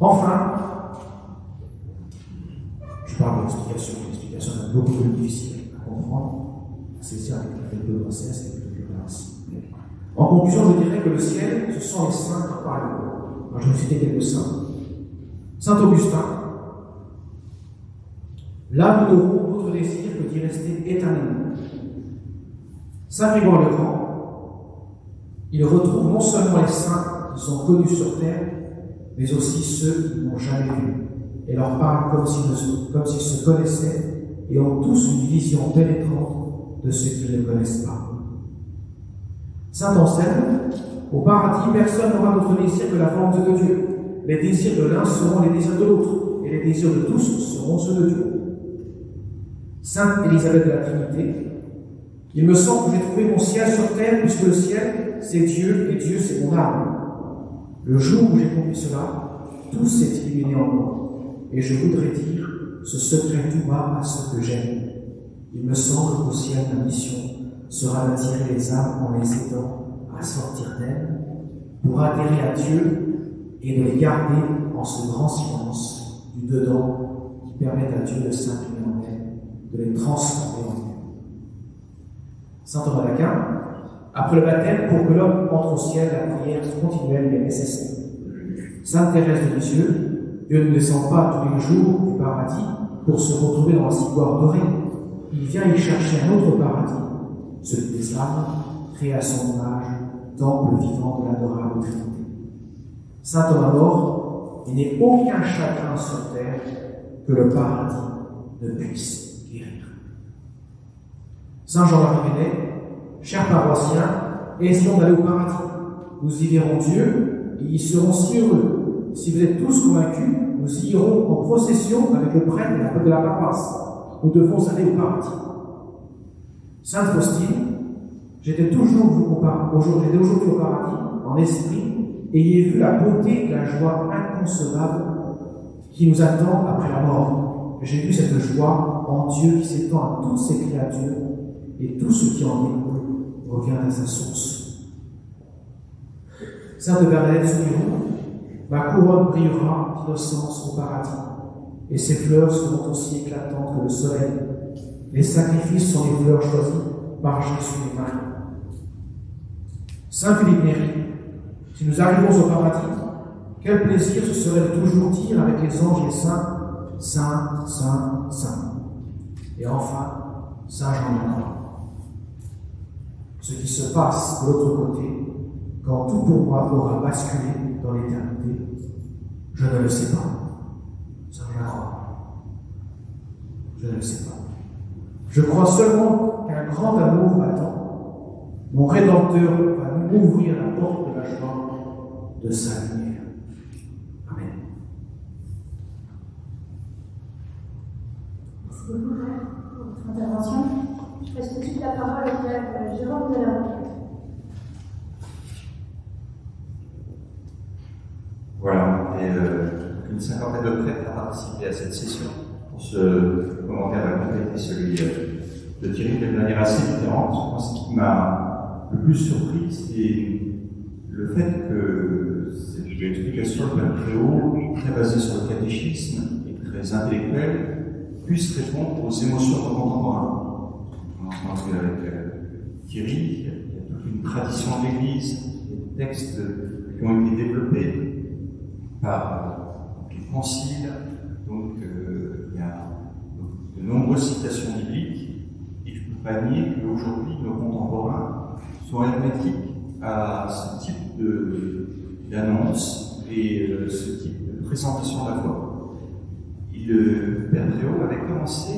Enfin, je parle de l'explication est beaucoup plus difficile à comprendre, à saisir avec le process et avec le grâce. En conclusion, je dirais que le ciel, ce sont les saints qui parlent. Alors, je vais vous citer quelques saints. Saint Augustin, là nous n'aurons d'autre désir que d'y rester éternellement. Saint Grégoire le Grand, il retrouve non seulement les saints qui sont connus sur terre, mais aussi ceux qui n'ont jamais vu, et leur parle comme s'ils se connaissaient et ont tous une vision pénétrante de ce qu'ils ne connaissent pas. Saint Anselme, au paradis, personne n'aura d'autre désir que la volonté de Dieu. Les désirs de l'un seront les désirs de l'autre, et les désirs de tous seront ceux de Dieu. Sainte Élisabeth de la Trinité, il me semble que j'ai trouvé mon ciel sur terre, puisque le ciel, c'est Dieu, et Dieu, c'est mon âme. Le jour où j'ai compris cela, tout s'est illuminé en moi, et je voudrais dire ce secret tout bas à ceux que j'aime. Il me semble qu'au ciel, ma mission sera d'attirer les âmes en les aidant à sortir d'elles, pour adhérer à Dieu et de les garder en ce grand silence du dedans qui permet à Dieu de s'imprimer en elles, de les transformer en elles. Saint Thomas d'Aquin, après le baptême, pour que l'homme entre au ciel, la prière continuelle est nécessaire. Sainte Thérèse de Lisieux, Dieu ne descend pas tous les jours du paradis pour se retrouver dans la cigare dorée. Il vient y chercher un autre paradis, celui des âmes, créé à son image, temple vivant de l'adorable Trinité. Saint Thomas mort, il n'est aucun chagrin sur terre que le paradis ne puisse guérir. Saint Jean-Marie Vénet, chers paroissiens, essayons d'aller au paradis. Nous y verrons Dieu et y serons si heureux. Si vous êtes tous convaincus, nous y irons en procession avec le prêtre de la paroisse. Nous devons aller au paradis. Sainte Faustine, j'étais aujourd'hui au paradis, en esprit, et y ai vu la beauté et la joie inconcevable qui nous attend après la mort. J'ai vu cette joie en Dieu qui s'étend à toutes ses créatures, et tout ce qui en découle revient à sa source. Sainte Bernadette Soubirous, ma couronne brillera d'innocence au paradis, et ses fleurs seront aussi éclatantes que le soleil. Les sacrifices sont les fleurs choisies par Jésus et Marie. Saint Philippe Néri, si nous arrivons au paradis, Quel plaisir ce serait de toujours dire avec les anges et les saints, Saint, Saint, Saint. Et enfin, Saint Jean de la Croix. Ce qui se passe de l'autre côté, quand tout pour moi aura basculé dans l'éternité, je ne le sais pas. Saint Jean de la Croix. Je ne le sais pas. Je crois seulement qu'un grand amour m'attend. Mon Rédempteur va m'ouvrir la porte de la joie de sa lumière. Amen. Merci beaucoup, Père, pour votre intervention. Je passe tout de suite la parole au Père Jérôme de la Roquette. Voilà, et une cinquantaine de prêtres a participé à cette session. Pour ce commentaire va compléter celui de Thierry de manière assez différente. Moi, ce qui m'a le plus surpris, c'est le fait que cette explication de Père Préau, très basée sur le catéchisme et très intellectuelle, puisse répondre aux émotions de nos contemporains. On a entendu avec Thierry, il y a toute une tradition de l'Église, des textes qui ont été développés par les conciles, donc il y a de nombreuses citations bibliques, et je ne peux pas nier qu'aujourd'hui nos contemporains sont hermétiques à ce type d'annonce et ce type de présentation de la foi. Et le Père Préau avait commencé,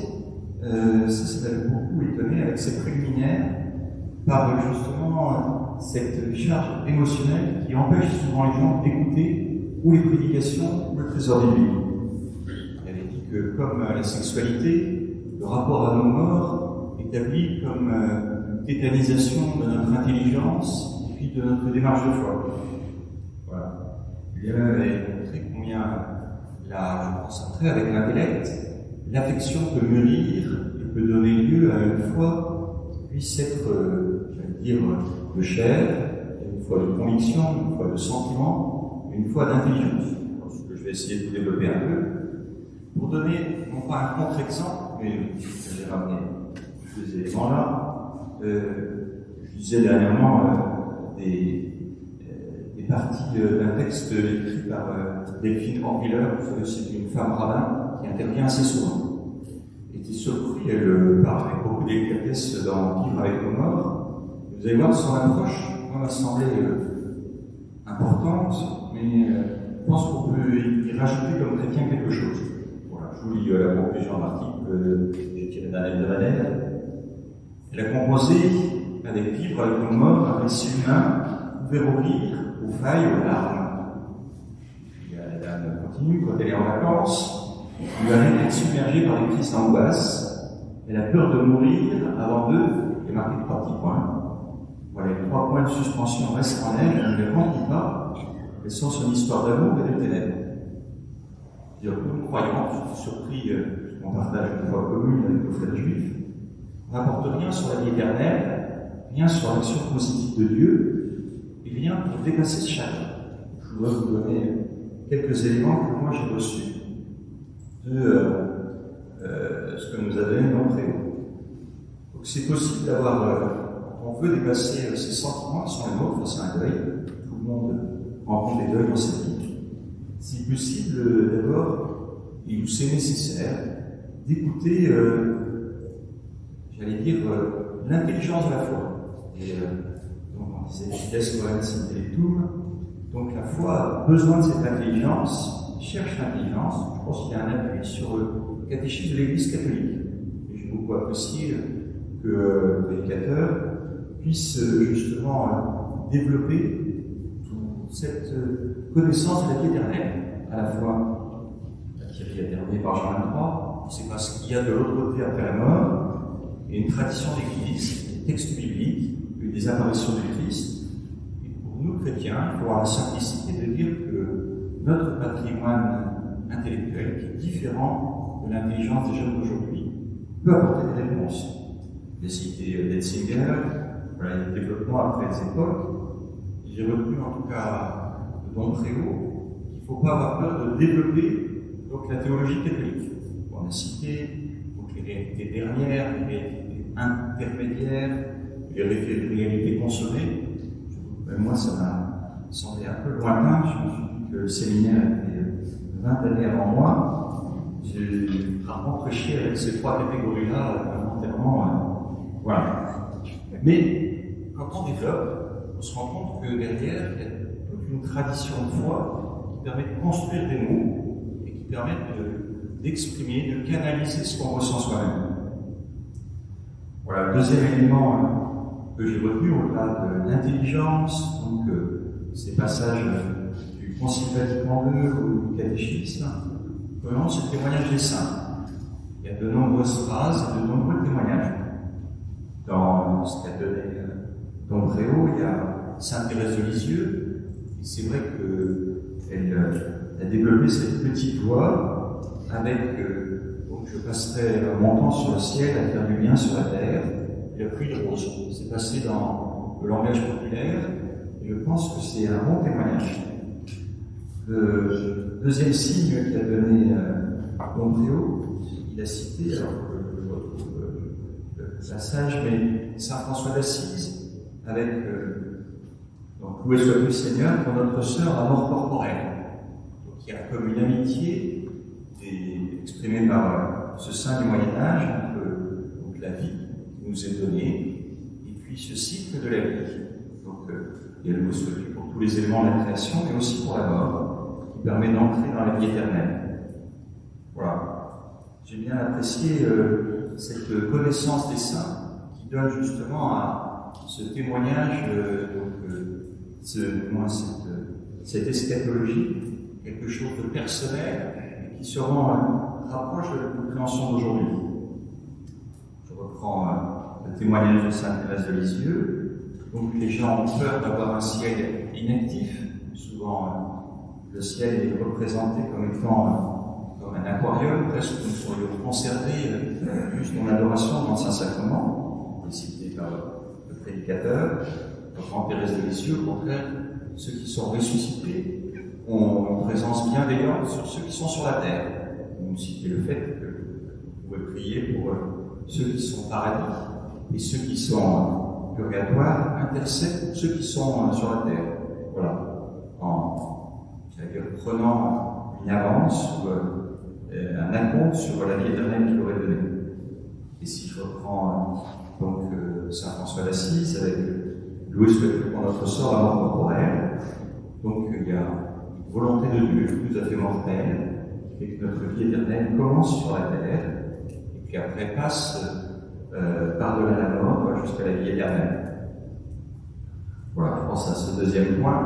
ça m'avait beaucoup étonné, avec ses préliminaires, par justement cette charge émotionnelle qui empêche souvent les gens d'écouter ou les prédications ou le trésor biblique. Il avait dit que comme la sexualité, le rapport à nos morts établit comme une tétanisation de notre intelligence et puis de notre démarche de foi. Voilà. Il avait montré combien je concentrais avec l'intellect, l'affection peut mûrir et peut donner lieu à une foi qui puisse être, j'allais dire, de chair, une foi de conviction, une foi de sentiment, une foi d'intelligence. Ce que je vais essayer de développer un peu, pour donner, non pas un contre-exemple, mais j'ai ramené tous ces éléments-là. Je disais dernièrement des parties d'un texte écrit par Delphine Horviller, c'est une femme rabbin qui intervient assez souvent. Et qui surpris, elle parle avec beaucoup de délicatesse dans Vivre avec nos morts. Vous allez voir, son approche, moi, m'a semblé importante, mais je pense qu'on peut y rajouter comme chrétien quelque chose. Voilà, je vous lis la conclusion de l'article que j'ai tiré d'un hebdomadaire. Elle a composé, avec Vivre avec nos morts, un récit humain ouvert au rire, aux failles, aux larmes. La dame continue, quand elle est en vacances, elle est submergée par des crises d'angoisse. Elle a peur de mourir avant d'eux, il y a marqué 3 petits points. Voilà, les 3 points de suspension restent en elle, elle ne les remplit pas. Elles sont son histoire d'amour et de ténèbres. Nous, croyants, je suis surpris qu'on partage une foi commune avec nos frères juifs, on n'apporte rien sur la vie éternelle, rien sur l'action positive de Dieu, et rien pour dépasser ce chagrin. Je voudrais vous donner quelques éléments que moi j'ai reçus de ce que nous a donné notre Préau. Donc c'est possible d'avoir, on veut dépasser ces sentiments qui sont les nôtres face à un deuil. Tout le monde rencontre des deuils dans sa vie. C'est possible d'abord, et où c'est nécessaire, d'écouter, j'allais dire, l'intelligence de la foi. Et donc on disait fides coerentia intellectum. Donc la foi a besoin de cette intelligence, cherche l'intelligence. Je pense qu'il y a un appui sur le catéchisme de l'Église catholique. Et j'ai beaucoup apprécié que le prédicateur puisse justement développer toute cette connaissance de la vie éternelle, à la fois qui est terminée par Jean 23, c'est parce qu'il y a de l'autre côté après la mort, et une tradition d'Église, des textes bibliques, des apparitions du Christ. Et pour nous chrétiens, il faut avoir la simplicité de dire que notre patrimoine intellectuel, qui est différent de l'intelligence des jeunes d'aujourd'hui, peut apporter des réponses. J'ai cité Netzinger, voilà, les développements après les époques. J'ai retenu en tout cas de Don Préau qu'il ne faut pas avoir peur de développer donc, la théologie catholique. On a cité donc, les réalités dernières, les réalités intermédiaires, les réalités consommées. Moi, ça m'a semblé un peu lointain. Je me suis dit le séminaire était 20 années avant moi, j'ai rarement prêché avec ces trois catégories-là, volontairement. Voilà. Mais quand on développe, on se rend compte que derrière, il y a toute une tradition de foi qui permet de construire des mots et qui permet d'exprimer, de canaliser ce qu'on ressent soi-même. Voilà, le deuxième élément que j'ai retenu au-delà de l'intelligence, donc ces passages du Concile Vatican II ou du catéchisme, vraiment ce témoignage des saints. Il y a de nombreuses phrases, de nombreux témoignages. Dans ce qu'a donné Dombréo, il y a Sainte Thérèse de Lisieux, et c'est vrai qu'elle a développé cette petite voix avec donc je passerai mon temps sur le ciel à faire du bien sur la terre, et la pluie de rose. C'est passé dans le langage populaire, et je pense que c'est un bon témoignage. Le deuxième signe qu'a donné Dombréo, il a cité, alors que je retrouve le passage, mais Saint François d'Assise, avec donc loué soit le Seigneur pour notre sœur à mort corporelle. Donc il y a comme une amitié exprimée par ce saint du Moyen-Âge entre donc, la vie qui nous est donnée et puis ce cycle de la vie. Donc il y a le loué soit Dieu pour tous les éléments de la création, mais aussi pour la mort, qui permet d'entrer dans la vie éternelle. Voilà. J'ai bien apprécié cette connaissance des saints qui donne justement à ce témoignage, cette eschatologie, quelque chose de personnel et qui se rapproche de la compréhension d'aujourd'hui. Je reprends le témoignage de Sainte Thérèse de Lisieux. Donc les gens ont peur d'avoir un ciel inactif. Souvent, le ciel est représenté comme étant comme un aquarium, presque nous serions conservés juste dans l'adoration dans le Saint-Sacrement, cité par le prédicateur. Quand Thérèse de Lisieux, au contraire, ceux qui sont ressuscités ont une présence bienveillante sur ceux qui sont sur la terre. Vous citez le fait que vous pouvez prier pour ceux qui sont au paradis et ceux qui sont au purgatoire intercèdent pour ceux qui sont sur la terre. Voilà. C'est-à-dire prenant une avance ou un acompte sur la vie éternelle qu'il aurait donnée. Et si je reprends donc Saint François d'Assise avec loué soit Dieu pour notre sort à mort corporelle, donc il y a une volonté de Dieu qui nous a fait mortels, et que notre vie éternelle commence sur la terre, et puis après passe par-delà la mort jusqu'à la vie éternelle. Voilà, je pense à ce deuxième point,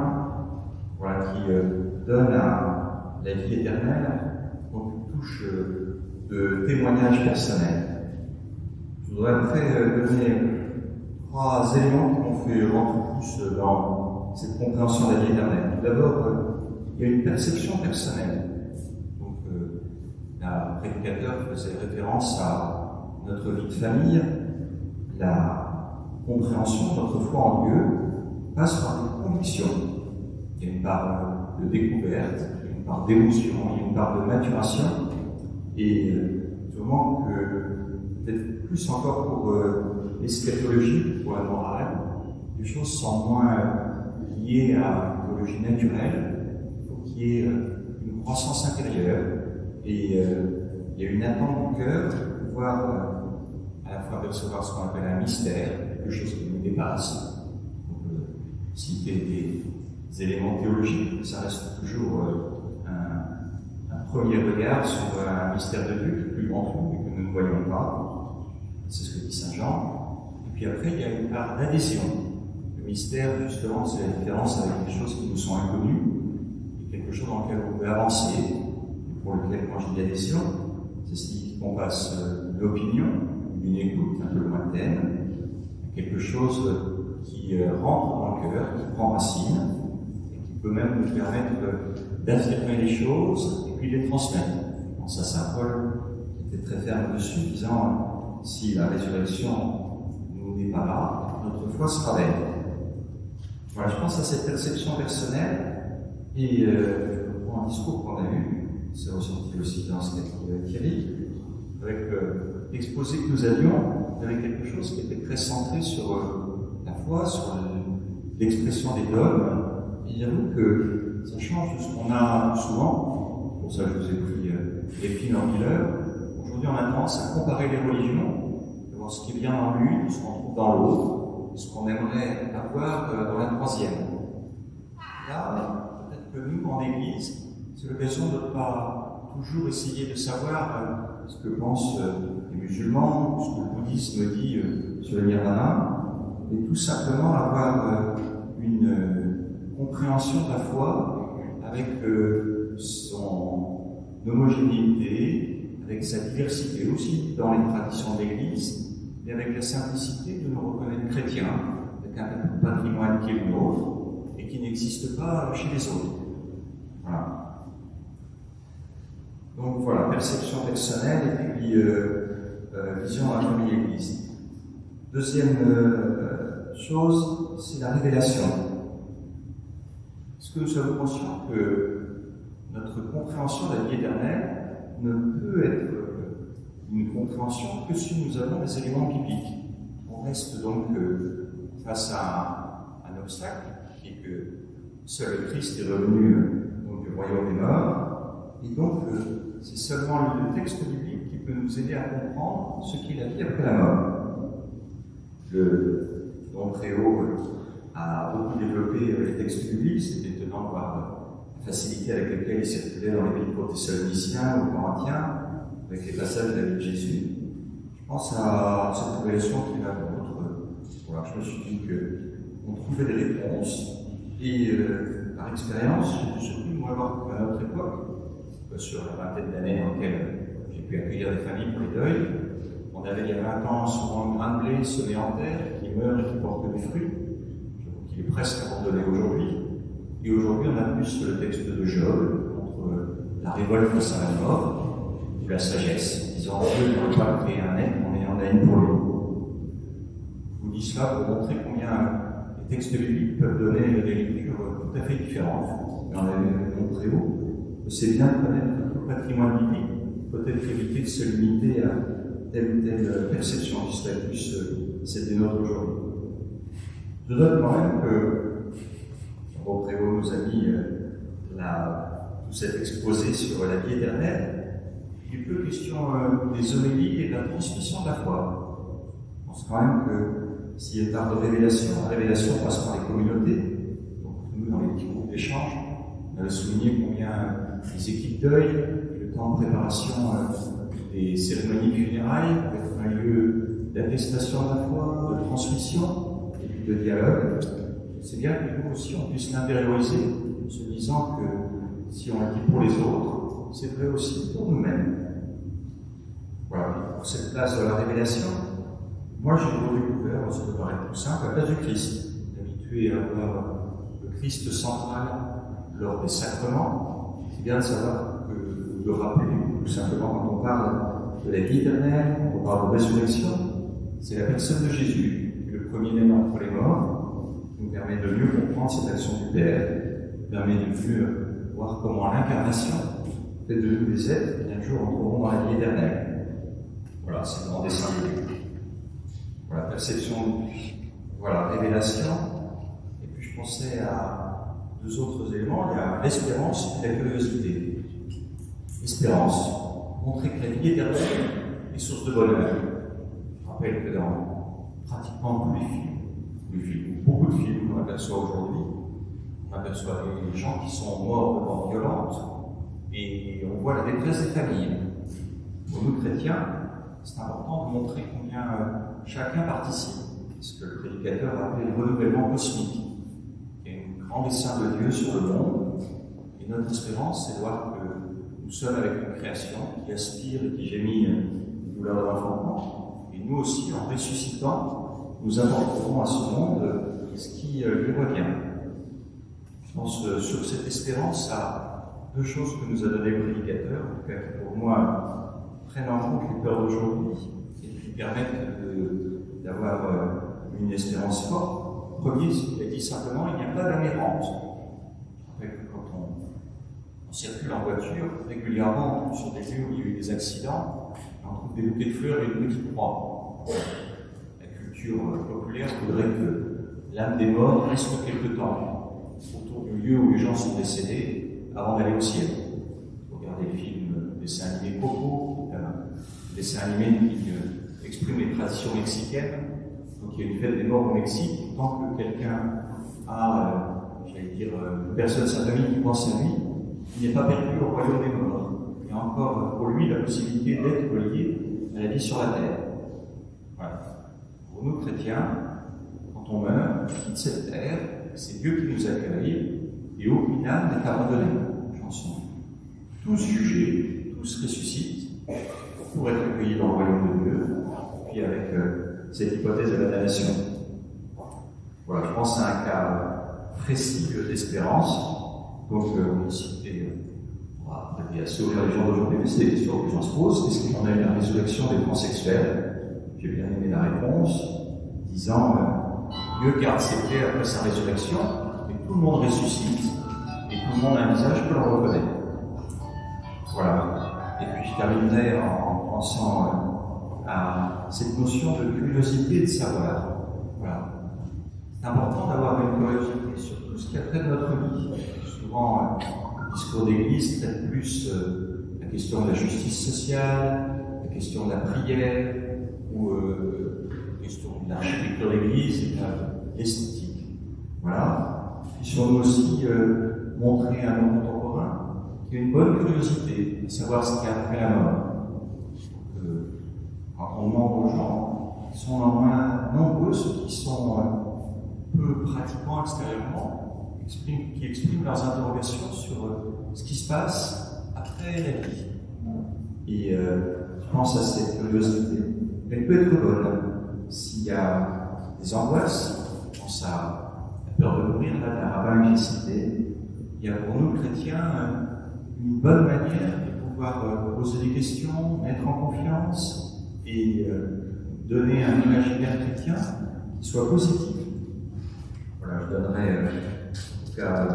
voilà, qui donne à la vie éternelle donc une touche de témoignage personnel. Je voudrais après donner trois éléments qui m'ont fait rentrer plus dans cette compréhension de la vie éternelle. Tout d'abord, il y a une perception personnelle. Donc, le prédicateur faisait référence à notre vie de famille, la compréhension de notre foi en Dieu passe par des convictions. Il y a une part de découverte, il y a une part d'émotion, il y a une part de maturation, et sûrement que peut-être plus encore pour l'eschatologie, pour la morale, les choses sont moins liées à une théologie naturelle. Il faut qu'il y ait une croissance intérieure et il y a une attente du cœur de pouvoir à la fois percevoir ce qu'on appelle un mystère, quelque chose qui nous dépasse. On peut citer des éléments théologiques, ça reste toujours un premier regard sur un mystère de Dieu qui est plus grand que nous et que nous ne voyons pas. C'est ce que dit Saint Jean. Et puis après, il y a une part d'adhésion. Le mystère, justement, c'est la différence avec des choses qui nous sont inconnues, et quelque chose dans lequel on peut avancer, et pour lequel, quand je dis adhésion, c'est ce qu'on passe l'opinion, une écoute un peu lointaine, quelque chose qui rentre dans le cœur, qui prend racine, et qui peut même nous permettre d'affirmer les choses et puis les transmettre. Je pense à Saint Paul, qui était très ferme dessus, disant si la résurrection n'est pas là, notre foi sera vaine. Voilà, je pense à cette perception personnelle, et je reprends un discours qu'on a eu, c'est ressorti aussi dans ce qu'a dit Thierry, avec l'exposé que nous avions, il y avait quelque chose qui était très centré sur la foi, sur l'expression des dogmes, et j'avoue que ça change de ce qu'on a souvent. Pour ça, je vous ai pris les films en Miller. Aujourd'hui, on a tendance à comparer les religions, de voir ce qui est bien dans l'une, ce qu'on trouve dans l'autre, ce qu'on aimerait avoir dans la troisième. Là, peut-être que nous, en Église, c'est l'occasion de ne pas toujours essayer de savoir ce que pensent les musulmans, ce que le bouddhisme dit sur le nirvana, mais tout simplement avoir une compréhension de la foi avec son homogénéité, avec sa diversité aussi dans les traditions de l'Église, et avec la simplicité de nous reconnaître chrétiens, avec un patrimoine qui est le nôtre et qui n'existe pas chez les autres. Voilà. Donc voilà, perception personnelle et puis vision de la famille Église. Deuxième chose, c'est la révélation. Est-ce que nous sommes conscients que notre compréhension de la vie éternelle ne peut être une compréhension que si nous avons des éléments bibliques? On reste donc face à un obstacle, qui est que seul le Christ est revenu donc, du royaume des morts, et donc c'est seulement le texte biblique qui peut nous aider à comprendre ce qu'est la vie après la mort. Le Don Préau a beaucoup développé les textes bibliques, c'est étonnant de voir la facilité avec laquelle il circulait dans les livres thessaloniciens ou corinthiens, avec les passages de la vie de Jésus. Je pense à cette révélation qu'il a pour notre. Voilà, je me suis dit qu'on trouvait des réponses, et par expérience, j'ai surpris moi voir qu'à notre époque, sur la vingtaine d'années dans lesquelles j'ai pu accueillir des familles pour les deuils, on avait il y a 20 ans souvent un grain de blé semé en terre qui meurt et qui porte des fruits. Qu'il est presque abandonné aujourd'hui. Et aujourd'hui, on a plus le texte de Job contre la révolte face à la mort ou la sagesse, disant Dieu n'aurait pas créé un être en ayant la haine pour lui. Je vous dis cela pour montrer combien les textes bibliques peuvent donner des lectures tout à fait différentes. Et on avait montré haut que c'est bien de connaître le patrimoine biblique, peut-être éviter de se limiter à telle ou telle perception qui serait plus celle des nôtres aujourd'hui. Je note quand même que Préau nous a mis tout cet exposé sur la vie éternelle. Il est peu question des homélies et de la transmission de la foi. Je pense quand même que s'il y a une part de révélation, la révélation passe par les communautés. Donc nous, dans les petits groupes d'échange, on avait souligné combien les équipes deuil, le temps de préparation des cérémonies funérailles, peut être un lieu d'attestation de la foi, de transmission, de dialogue. C'est bien que nous aussi on puisse l'intérioriser en se disant que si on l'a dit pour les autres, c'est vrai aussi pour nous-mêmes. Voilà, pour cette place de la révélation, moi j'ai redécouvert, ça peut paraître tout simple, la place du Christ. Habitué à voir le Christ central lors des sacrements, c'est bien de savoir que, de rappeler tout simplement quand on parle de la vie éternelle, quand on parle de résurrection, c'est la personne de Jésus, le premier-né entre les morts, qui nous permet de mieux comprendre cette action du Père, permet de mieux voir comment l'incarnation fait de nous des êtres qui un jour entreront dans la vie éternelle. Voilà, c'est le grand dessin. Voilà, perception, voilà, révélation. Et puis je pensais à deux autres éléments, il y a l'espérance et la curiosité. L'espérance, montrer que la vie éternelle est source de bonheur. Je rappelle que dans pratiquement tous les films, beaucoup de films qu'on aperçoit aujourd'hui, on aperçoit des gens qui sont morts de mort violente, et on voit la détresse des familles. Pour nous chrétiens, c'est important de montrer combien chacun participe. Ce que le prédicateur a appelé le renouvellement cosmique. Il y a un grand dessein de Dieu sur le monde, et notre espérance, c'est de voir que nous sommes avec une création qui aspire et qui gémit les douleurs de l'enfantement, et nous aussi, en ressuscitant, nous apporterons à ce monde ce qui lui revient. Je pense sur cette espérance à deux choses que nous a donné le prédicateur, en tout cas qui pour moi prennent en compte les peurs d'aujourd'hui et qui permettent d'avoir une espérance forte. Premier, il a dit simplement, il n'y a pas d'âme errante. Je rappelle que quand on circule en voiture, régulièrement, sur des lieux où il y a eu des accidents, on trouve des bouquets de fleurs et une petite croix. La culture populaire voudrait que l'âme des morts reste quelque temps. autour du lieu où les gens sont décédés avant d'aller au ciel. Regardez le film, le dessin animé Coco, le dessin animé qui exprime les traditions mexicaines. Donc il y a une fête des morts au Mexique. Tant que quelqu'un a, une personne de sa famille qui pense à lui, il n'est pas perdu au royaume des morts. Il y a encore pour lui la possibilité d'être lié à la vie sur la terre. Voilà. Pour nous chrétiens, quand on meurt, on quitte cette terre, c'est Dieu qui nous accueille, et aucune âme n'est abandonnée. J'en suis. Tous jugés, tous ressuscitent pour être accueillis dans le royaume de Dieu, puis avec cette hypothèse de la damnation. Voilà, je pense à un cas précis d'espérance. Donc, on a cité, on va peut-être assez aux religions d'aujourd'hui, mais c'est des questions que les gens se posent. Est-ce qu'on a eu la résurrection des transsexuels? J'ai bien aimé la réponse, disant Dieu garde ses plaies après sa résurrection, mais tout le monde ressuscite, et tout le monde a un visage que l'on reconnaît. Voilà. Et puis je terminerai en pensant à cette notion de curiosité et de savoir. Voilà. C'est important d'avoir une curiosité sur tout ce qui a trait de notre vie. Souvent, le discours d'église traite plus la question de la justice sociale, la question de la prière, ou la question de l'architecture d'église et de l'esthétique. Voilà. Puissions-nous aussi montrer à nos contemporains qu'il y a une bonne curiosité de savoir ce qu'il y a après la mort. Quand on demande aux gens, ils sont néanmoins nombreux ceux qui sont peu pratiquants extérieurement, qui expriment leurs interrogations sur ce qui se passe après la vie. Et je pense à cette curiosité. Elle peut être bonne s'il y a des angoisses, je pense à la peur de mourir, là, la rabbin que j'ai cité. Il y a pour nous, chrétiens, une bonne manière de pouvoir poser des questions, mettre en confiance et donner un imaginaire chrétien qui soit positif. Voilà, je donnerai en tout cas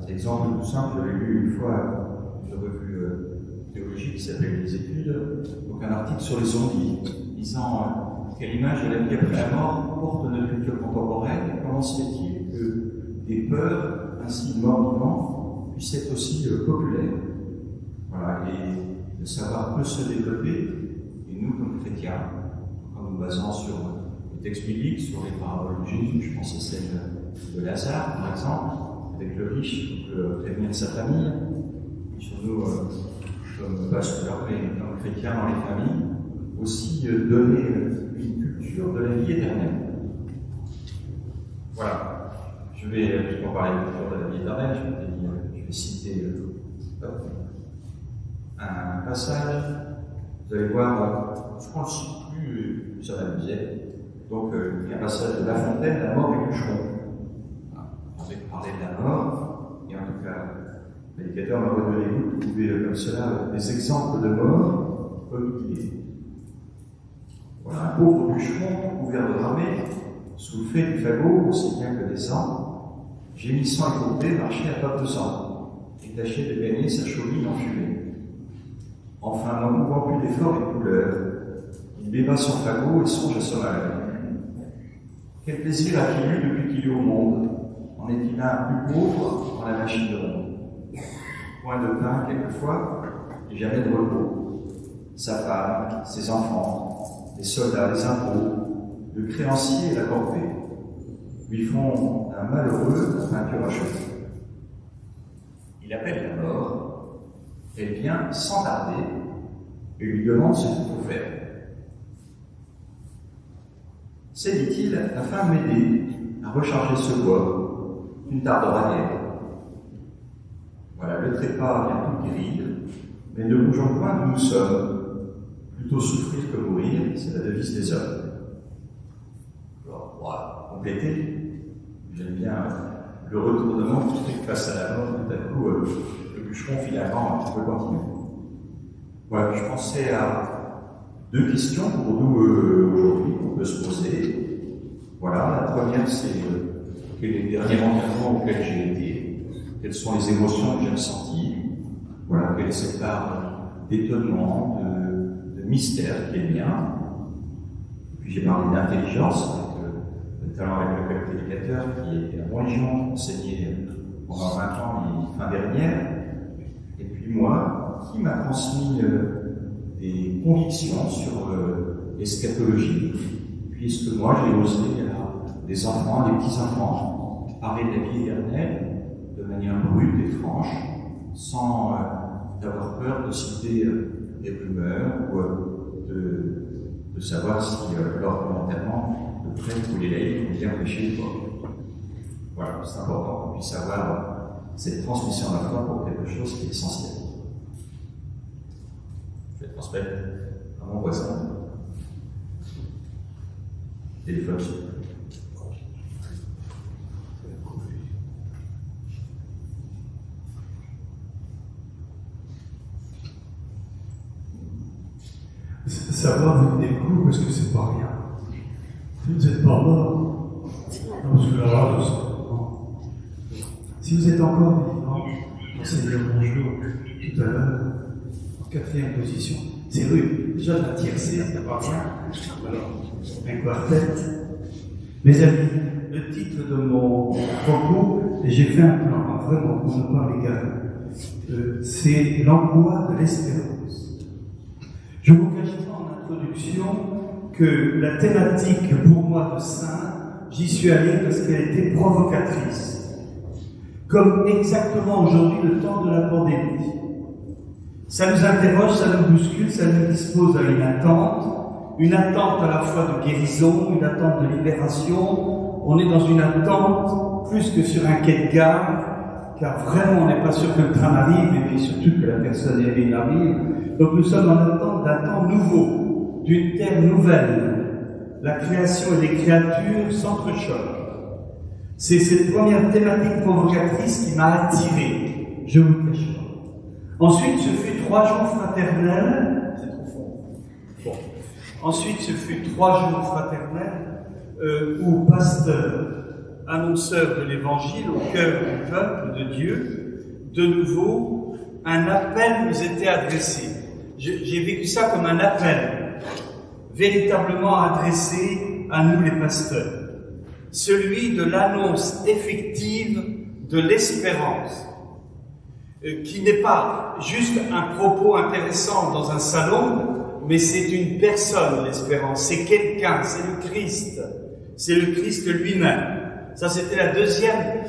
l'exemple tout simple. J'avais lu une fois une revue théologique qui s'appelle Les Études, donc un article sur les zombies, disant quelle image de la vie après la mort porte notre culture contemporaine et comment se fait-il que des peurs ainsi de morts vivants puissent être aussi populaires. Voilà, et le savoir peut se développer, et nous, comme chrétiens, en nous basant sur les textes bibliques, sur les paraboles de Jésus, je pense à celle de Lazare, par exemple, avec le riche qui peut prévenir sa famille, et sur nous, comme pasteurs, mais comme chrétiens dans les familles, aussi donner une culture de la vie éternelle. Voilà. Je vais en parler de la vie éternelle, je vais citer un passage. Vous allez voir, je pense que plus ça m'amusait. Donc, il y a un passage de La Fontaine, la mort du bûcheron. On avait parlé de la mort, et en tout cas, l'éducateur m'a redonné vous trouvez comme cela des exemples de mort comme il est. Voilà, un pauvre bûcheron couvert de ramée, sous le fait du fagot, aussi bien que des sangs, gémissant et courbé, marchait à pas pesant, et tâchait de gagner sa chauline enfumée. Enfin, n'en pouvant plus d'efforts et de couleurs, il débat son fagot et songe à son malheur. Quel plaisir a-t-il eu depuis qu'il est au monde? En est-il un plus pauvre dans la machine de monde? Point de pain quelquefois, et jamais de repos. Sa femme, ses enfants, les soldats, les impôts, le créancier et la corvée lui font un malheureux vainqueur achevé. Il appelle la mort, elle vient sans tarder et lui demande ce qu'il faut faire. C'est, dit-il, afin de m'aider à recharger ce bois, tu ne tarderas guère. Voilà, le trépas vient tout guérir, mais ne bougeons point d'où nous sommes. Plutôt souffrir que mourir, c'est la devise des hommes. Alors, voilà, compléter, j'aime bien le retournement qui fait que face à la mort, tout à coup, le bûcheron finalement peut continuer. Voilà, je pensais à deux questions pour nous aujourd'hui qu'on peut se poser. Voilà, la première c'est quel est le dernier enterrement auquel j'ai été, quelles sont les émotions que j'ai ressenties, voilà, quelle est cette part d'étonnement, de mystère qui est le mien. Puis j'ai parlé d'intelligence, notamment avec le prédicateur qui est à Montlégion, qui enseignait pendant 20 ans, fin dernière. Et puis moi, qui m'a transmis des convictions sur l'eschatologie, puisque moi j'ai osé à des enfants, des petits-enfants, parler de la vie éternelle de manière brute et franche, sans avoir peur de citer des rumeurs ou de savoir si lors de l'enterrement, le prêtre ou les laïcs vont bien prêcher ou pas. Voilà, c'est important qu'on puisse avoir cette transmission de la foi pour quelque chose qui est essentiel. Je vais transmettre à mon voisin. Téléphone. Savoir vous des coups parce que c'est pas rien. Si vous n'êtes pas mort, non, parce que là, si vous êtes encore vivant, Seigneur, bonjour, tout à l'heure, en 4e position, c'est rude. Déjà, la tiercée, c'est pas rien. Alors, un quartet. Mes amis, le titre de mon propos, et j'ai fait un plan, vraiment, pour ne pas m'égarer, c'est l'emploi de l'espérance. Je vous cache pas en introduction que la thématique pour moi de saint, j'y suis allé parce qu'elle était provocatrice. Comme exactement aujourd'hui le temps de la pandémie. Ça nous interroge, ça nous bouscule, ça nous dispose à une attente à la fois de guérison, une attente de libération. On est dans une attente plus que sur un quai de gare, car vraiment on n'est pas sûr que le train arrive et puis surtout que la personne aimée arrive. Donc nous sommes en attente d'un temps nouveau, d'une terre nouvelle. La création et les créatures s'entrechoquent. C'est cette première thématique provocatrice qui m'a attiré. Je vous le cache pas. Ensuite, ce fut 3 jours fraternels. C'est trop fort. Bon. Ensuite, ce fut 3 jours fraternels où pasteur, annonceur de l'évangile au cœur du peuple de Dieu, de nouveau, un appel nous était adressé. J'ai vécu ça comme un appel, véritablement adressé à nous les pasteurs. Celui de l'annonce effective de l'espérance, qui n'est pas juste un propos intéressant dans un salon, mais c'est une personne, l'espérance, c'est quelqu'un, c'est le Christ lui-même. Ça, c'était la deuxième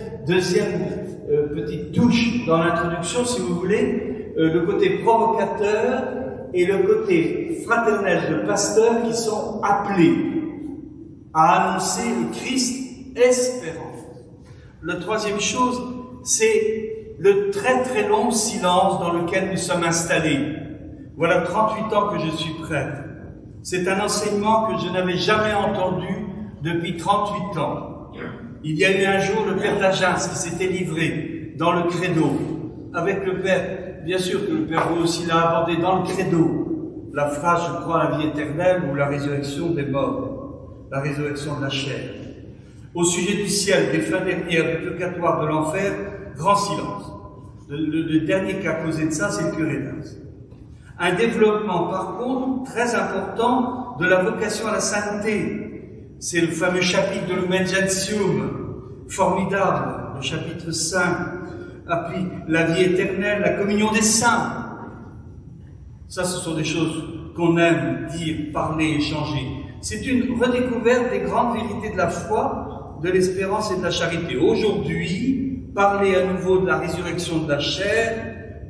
petite touche dans l'introduction, si vous voulez, le côté provocateur et le côté fraternel de pasteurs qui sont appelés à annoncer le Christ espérant. La troisième chose, c'est le très très long silence dans lequel nous sommes installés. Voilà 38 ans que je suis prêtre. C'est un enseignement que je n'avais jamais entendu depuis 38 ans. Il y a eu un jour le père d'Agens qui s'était livré dans le credo, avec le père, bien sûr que le père aussi l'a abordé dans le credo, la phrase, je crois, la vie éternelle ou la résurrection des morts, la résurrection de la chair. Au sujet du ciel, des fins dernières, du purgatoire, de l'enfer, grand silence. Le dernier qui a causé de ça, c'est le curé d'Ars. Un développement, par contre, très important de la vocation à la sainteté. C'est le fameux chapitre de Lumen Gentium, formidable, le chapitre 5. Ah, puis la vie éternelle, la communion des saints. Ça, ce sont des choses qu'on aime dire, parler, échanger. C'est une redécouverte des grandes vérités de la foi, de l'espérance et de la charité. Aujourd'hui, parler à nouveau de la résurrection de la chair,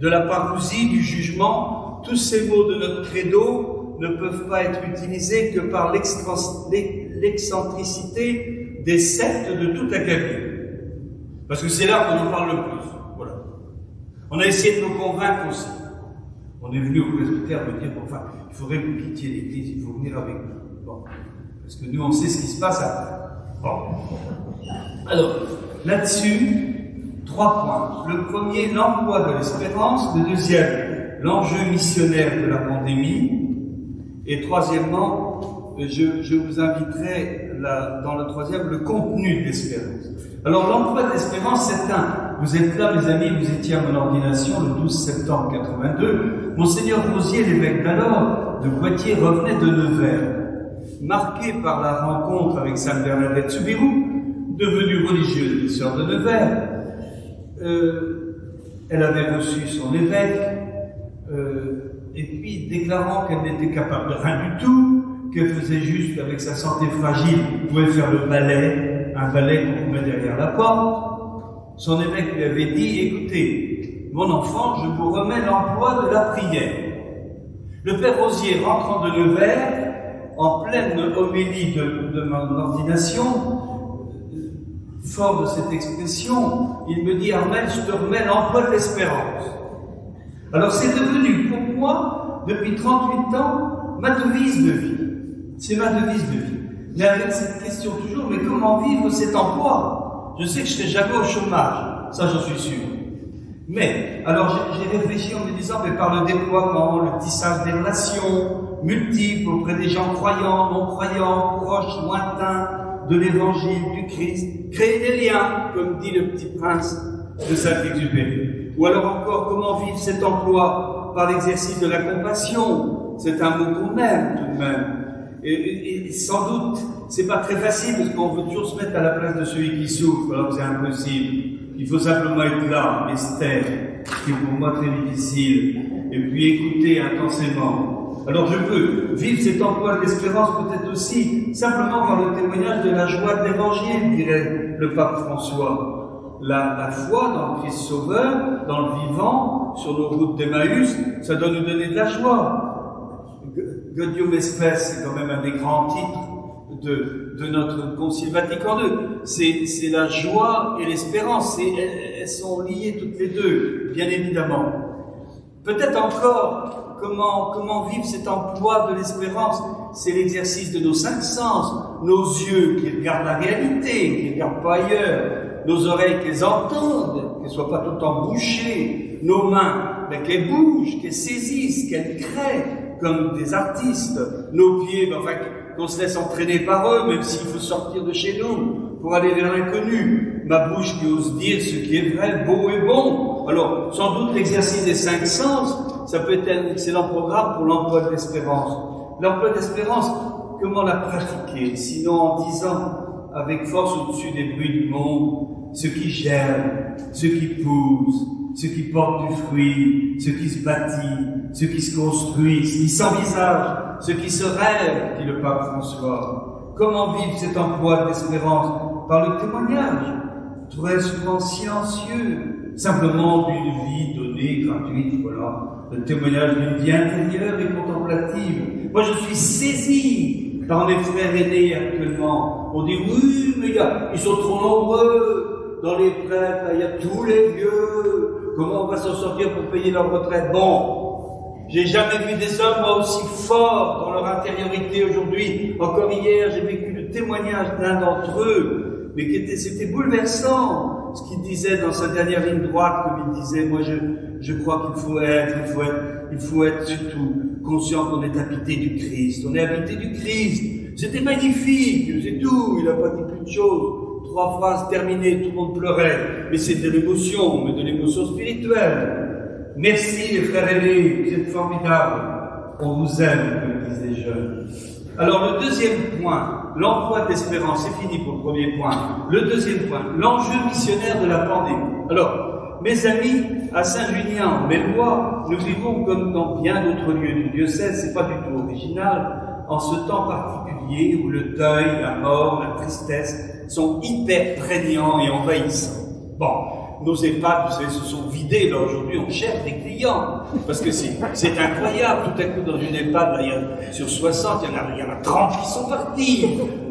de la parousie, du jugement, tous ces mots de notre credo ne peuvent pas être utilisés que par l'excentricité des sectes de toute la Acadie. Parce que c'est là qu'on en parle le plus. Voilà. On a essayé de nous convaincre aussi. On est venu au presbytère me dire, enfin, il faudrait que vous quittiez l'église, il faut venir avec nous. Bon. Parce que nous, on sait ce qui se passe après. Bon. Alors, là-dessus, 3 points. Le premier, l'emploi de l'espérance. Le deuxième, l'enjeu missionnaire de la pandémie. Et troisièmement, je vous inviterai dans le troisième, le contenu de l'espérance. Alors, l'emploi de l'espérance, c'est vous êtes là, mes amis, vous étiez à mon ordination le 12 septembre 82. Monseigneur Rosier, l'évêque d'alors, de Poitiers, revenait de Nevers, marqué par la rencontre avec Sainte Bernadette Soubirous, devenue religieuse des Sœurs de Nevers. Elle avait reçu son évêque, et puis déclarant qu'elle n'était capable de rien du tout, qu'elle faisait juste avec sa santé fragile, pouvait faire le balai, un balai qu'on met derrière la porte. Son évêque lui avait dit, écoutez, mon enfant, je vous remets l'emploi de la prière. Le père Rosier, rentrant de Nevers, en pleine homélie de mon ordination, fort de cette expression, il me dit, Armel, je te remets l'emploi de l'espérance. Alors c'est devenu pour moi, depuis 38 ans, ma devise de vie. C'est ma devise de vie. Mais avec cette question toujours, mais comment vivre cet emploi? Je sais que je ne serai jamais au chômage, ça j'en suis sûr. Mais, alors j'ai réfléchi en me disant, mais par le déploiement, le tissage des relations multiples auprès des gens croyants, non-croyants, proches, lointains de l'évangile, du Christ, créer des liens, comme dit le petit prince de Saint-Exupéry. Ou alors encore, comment vivre cet emploi par l'exercice de la compassion? C'est un mot qu'on aime tout de même. Et sans doute, c'est pas très facile parce qu'on veut toujours se mettre à la place de celui qui souffre, alors que c'est impossible. Il faut simplement être là, et se taire, ce qui est pour moi très difficile, et puis écouter intensément. Alors je peux vivre cet emploi d'espérance peut-être aussi simplement par le témoignage de la joie de l'évangile, dirait le pape François. La foi dans le Christ Sauveur, dans le vivant, sur nos routes d'Emmaüs, ça doit nous donner de la joie. Gaudium et Spes, c'est quand même un des grands titres de notre Concile Vatican II. C'est la joie et l'espérance. Elles sont liées toutes les deux, bien évidemment. Peut-être encore, comment vivre cet emploi de l'espérance? C'est l'exercice de nos 5 sens, nos yeux qui regardent la réalité, qui ne regardent pas ailleurs, nos oreilles qui les entendent, qu'elles ne soient pas tout le temps bouchées, nos mains qu'elles bougent, qu'elles saisissent, qu'elles créent comme des artistes, nos pieds, qu'on se laisse entraîner par eux, même s'il faut sortir de chez nous pour aller vers l'inconnu, ma bouche qui ose dire ce qui est vrai, beau et bon. Alors, sans doute l'exercice des 5 sens, ça peut être un excellent programme pour l'emploi de l'espérance. L'emploi d'espérance, comment la pratiquer? Sinon en disant avec force au-dessus des bruits du monde, ce qui germe, ce qui pousse, ce qui porte du fruit, ce qui se bâtit, ce qui se construit, ce qui s'envisage, ce qui se rêve, dit le pape François. Comment vivre cet emploi d'espérance? Par le témoignage, très souvent silencieux, simplement d'une vie donnée, gratuite, voilà, le témoignage d'une vie intérieure et contemplative. Moi, je suis saisi par mes frères aînés actuellement. On dit, oui, mais ils sont trop nombreux dans les prêtres, il y a tous les vieux. Comment on va s'en sortir pour payer leur retraite? Bon, j'ai jamais vu des hommes aussi forts dans leur intériorité aujourd'hui. Encore hier, j'ai vécu le témoignage d'un d'entre eux, mais c'était bouleversant. Ce qu'il disait dans sa dernière ligne droite, comme il disait, moi je crois il faut être surtout conscient qu'on est habité du Christ. On est habité du Christ. C'était magnifique, c'est tout. Il n'a pas dit plus de choses. 3 phrases terminées, tout le monde pleurait. Mais c'est de l'émotion, mais de l'émotion spirituelle. Merci les frères aînés, vous êtes formidables. On vous aime, comme disent les jeunes. Alors le deuxième point, l'emploi d'espérance, c'est fini pour le premier point. Le deuxième point, l'enjeu missionnaire de la pandémie. Alors, mes amis, à Saint-Junien, en Mélois, nous vivons comme dans bien d'autres lieux du diocèse, c'est pas du tout original, en ce temps particulier où le deuil, la mort, la tristesse sont hyper prégnants et envahissants. Bon, nos EHPAD, vous savez, se sont vidés, là aujourd'hui on cherche des clients, parce que c'est incroyable, tout à coup dans une EHPAD, là, sur 60, il y en a 30 qui sont partis,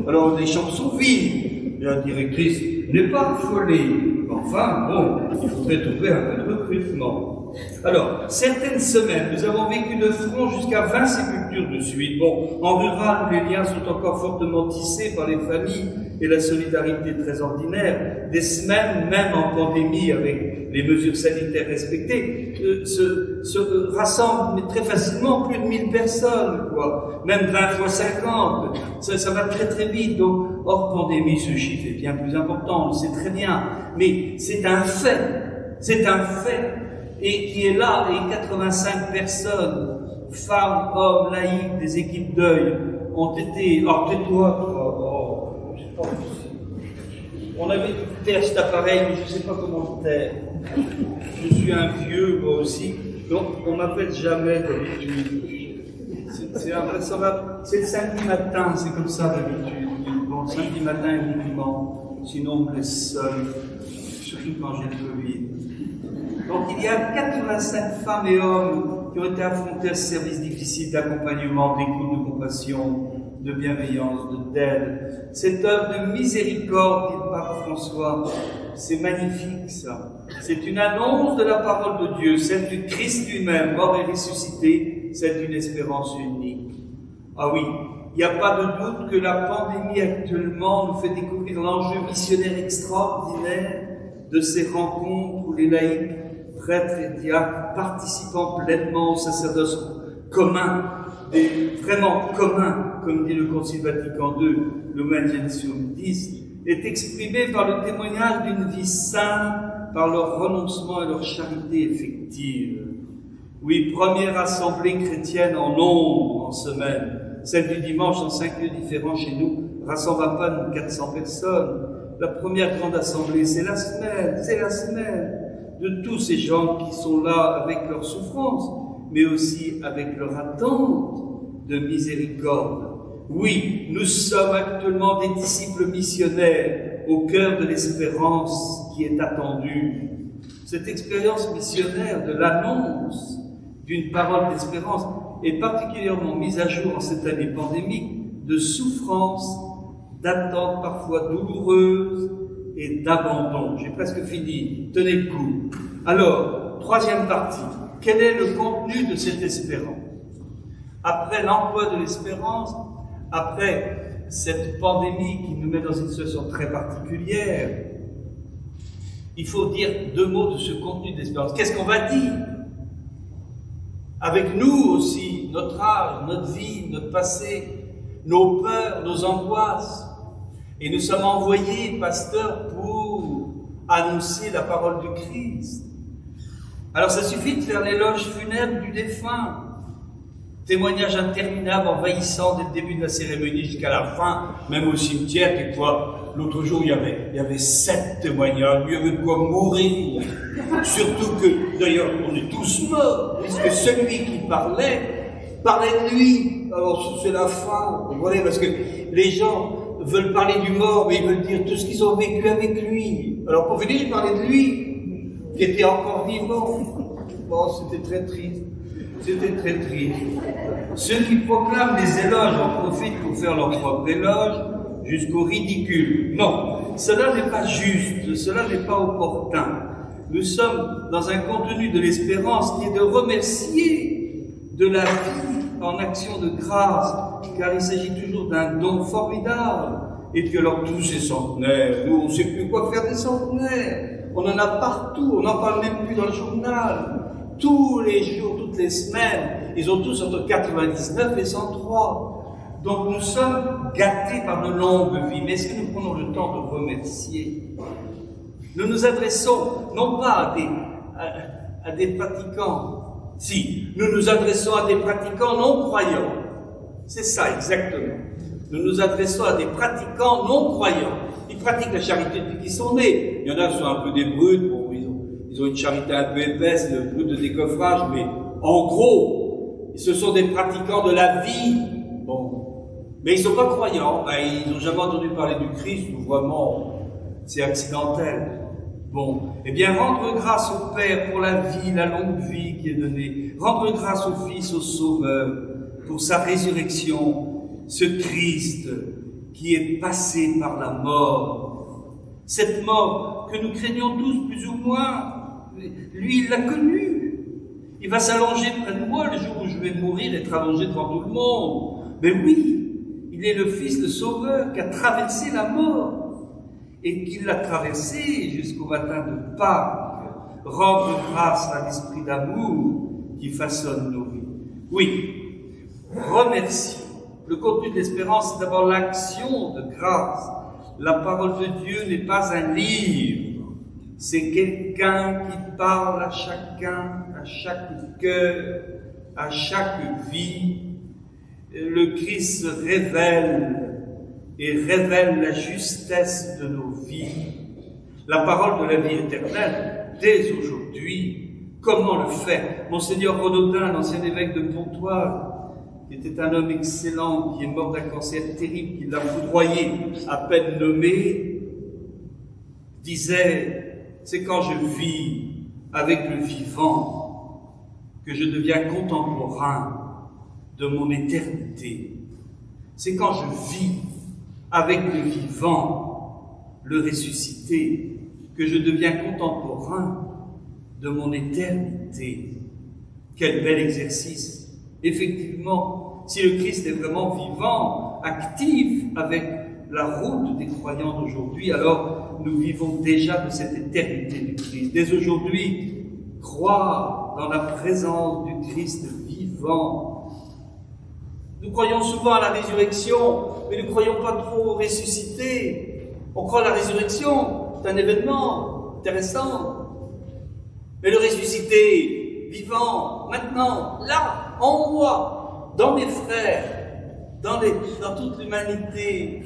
alors les chambres sont vides, la directrice n'est pas affolée, enfin bon, il faudrait trouver un peu de recrutement. Alors, certaines semaines, nous avons vécu de front jusqu'à 20 sépultures de suite. Bon, en rural, où les liens sont encore fortement tissés par les familles et la solidarité très ordinaire, des semaines, même en pandémie, avec les mesures sanitaires respectées, se rassemblent très facilement plus de 1000 personnes, quoi. Même 20 fois 50. Ça va très très vite. Donc, hors pandémie, ce chiffre est bien plus important, on le sait très bien. Mais c'est un fait. C'est un fait. Et qui est là, et 85 personnes, femmes, hommes, laïcs, des équipes deuil, ont été, on avait dû taire cet appareil, mais je ne sais pas comment le taire. Je suis un vieux, moi aussi, donc on m'appelle jamais d'habitude. C'est invraisemblable. C'est le samedi matin, c'est comme ça d'habitude. Bon, samedi matin uniquement, sinon on me laisse seul, surtout quand j'ai le Covid. Donc il y a 85 femmes et hommes qui ont été affrontés à ce service difficile d'accompagnement, d'écoute, de compassion, de bienveillance, d'aide. Cette œuvre de miséricorde dit le pape François, c'est magnifique ça. C'est une annonce de la parole de Dieu, celle du Christ lui-même, mort et ressuscité, celle d'une espérance unique. Ah oui, il n'y a pas de doute que la pandémie actuellement nous fait découvrir l'enjeu missionnaire extraordinaire de ces rencontres où les laïcs, prêtres et diacres, participant pleinement au sacerdoce commun, vraiment commun, comme dit le Concile Vatican II, Lumen Gentium 10, est exprimé par le témoignage d'une vie sainte, par leur renoncement et leur charité effective. Oui, première assemblée chrétienne en nombre en semaine, celle du dimanche en 5 lieux différents chez nous, rassemble à peine 400 personnes. La première grande assemblée, c'est la semaine de tous ces gens qui sont là avec leur souffrance, mais aussi avec leur attente de miséricorde. Oui, nous sommes actuellement des disciples missionnaires au cœur de l'espérance qui est attendue. Cette expérience missionnaire de l'annonce d'une parole d'espérance est particulièrement mise à jour en cette année pandémique de souffrance, d'attente parfois douloureuse et d'abandon. J'ai presque fini, tenez le coup. Alors, troisième partie, quel est le contenu de cette espérance? Après l'emploi de l'espérance, après cette pandémie qui nous met dans une situation très particulière, il faut dire deux mots de ce contenu d'espérance. Qu'est-ce qu'on va dire? Avec nous aussi, notre âge, notre vie, notre passé, nos peurs, nos angoisses. Et nous sommes envoyés, pasteurs, pour annoncer la parole du Christ. Alors ça suffit de faire l'éloge funèbre du défunt. Témoignage interminable, envahissant dès le début de la cérémonie jusqu'à la fin, même au cimetière, quelquefois. L'autre jour, il y avait 7 témoignages, il y avait de quoi mourir. Surtout que, d'ailleurs, on est tous morts, puisque celui qui parlait de lui. Alors, c'est la fin, vous voyez, parce que les gens veulent parler du mort, mais ils veulent dire tout ce qu'ils ont vécu avec lui. Alors, pour finir, il parlait de lui, qui était encore vivant. Bon, c'était très triste. C'était très triste. Ceux qui proclament les éloges en profitent pour faire leur propre éloge jusqu'au ridicule. Non, cela n'est pas juste, cela n'est pas opportun. Nous sommes dans un contenu de l'espérance qui est de remercier de la vie en action de grâce, car il s'agit toujours d'un don formidable. Et puis alors tous ces centenaires, nous on ne sait plus quoi faire des centenaires. On en a partout, on n'en parle même plus dans le journal. Tous les jours, toutes les semaines, ils ont tous entre 99 et 103. Donc nous sommes gâtés par de longues vies. Mais est-ce que nous prenons le temps de remercier? Nous nous adressons non pas à des pratiquants. Si, nous nous adressons à des pratiquants non croyants. C'est ça exactement. Nous nous adressons à des pratiquants non croyants. Ils pratiquent la charité depuis qu'ils sont nés. Il y en a qui sont un peu des brutes, bon, ils ont une charité un peu épaisse, le brut de décoffrage, mais en gros, ce sont des pratiquants de la vie. Bon. Mais ils ne sont pas croyants, ils n'ont jamais entendu parler du Christ, ou vraiment, c'est accidentel. Bon. Eh bien, rendre grâce au Père pour la vie, la longue vie qui est donnée. Rendre grâce au Fils, au Sauveur, pour sa résurrection, ce Christ qui est passé par la mort. Cette mort que nous craignons tous plus ou moins, lui, il l'a connu. Il va s'allonger près de moi le jour où je vais mourir, être allongé devant tout le monde. Mais oui, il est le Fils, le Sauveur, qui a traversé la mort. Et qui l'a traversé jusqu'au matin de Pâques. Rendre grâce à l'esprit d'amour qui façonne nos vies. Oui, remercier. Le contenu de l'espérance, c'est d'abord l'action de grâce. La parole de Dieu n'est pas un livre. C'est quelqu'un qui parle à chacun, à chaque cœur, à chaque vie. Le Christ se révèle et révèle la justesse de nos vies. La parole de la vie éternelle dès aujourd'hui, comment le faire? Monseigneur Renaudin, l'ancien évêque de Pontoise, qui était un homme excellent, qui est mort d'un cancer terrible, qui l'a foudroyé à peine nommé, disait, c'est quand je vis avec le vivant que je deviens contemporain de mon éternité. C'est quand je vis avec le vivant, le ressuscité, que je deviens contemporain de mon éternité. Quel bel exercice! Effectivement, si le Christ est vraiment vivant, actif avec la route des croyants d'aujourd'hui, alors nous vivons déjà de cette éternité du Christ. Dès aujourd'hui, croire dans la présence du Christ vivant. Nous croyons souvent à la résurrection, mais nous ne croyons pas trop au ressuscité. On croit à la résurrection, c'est un événement intéressant. Mais le ressuscité, vivant, maintenant, là, en moi, dans mes frères, dans toute l'humanité.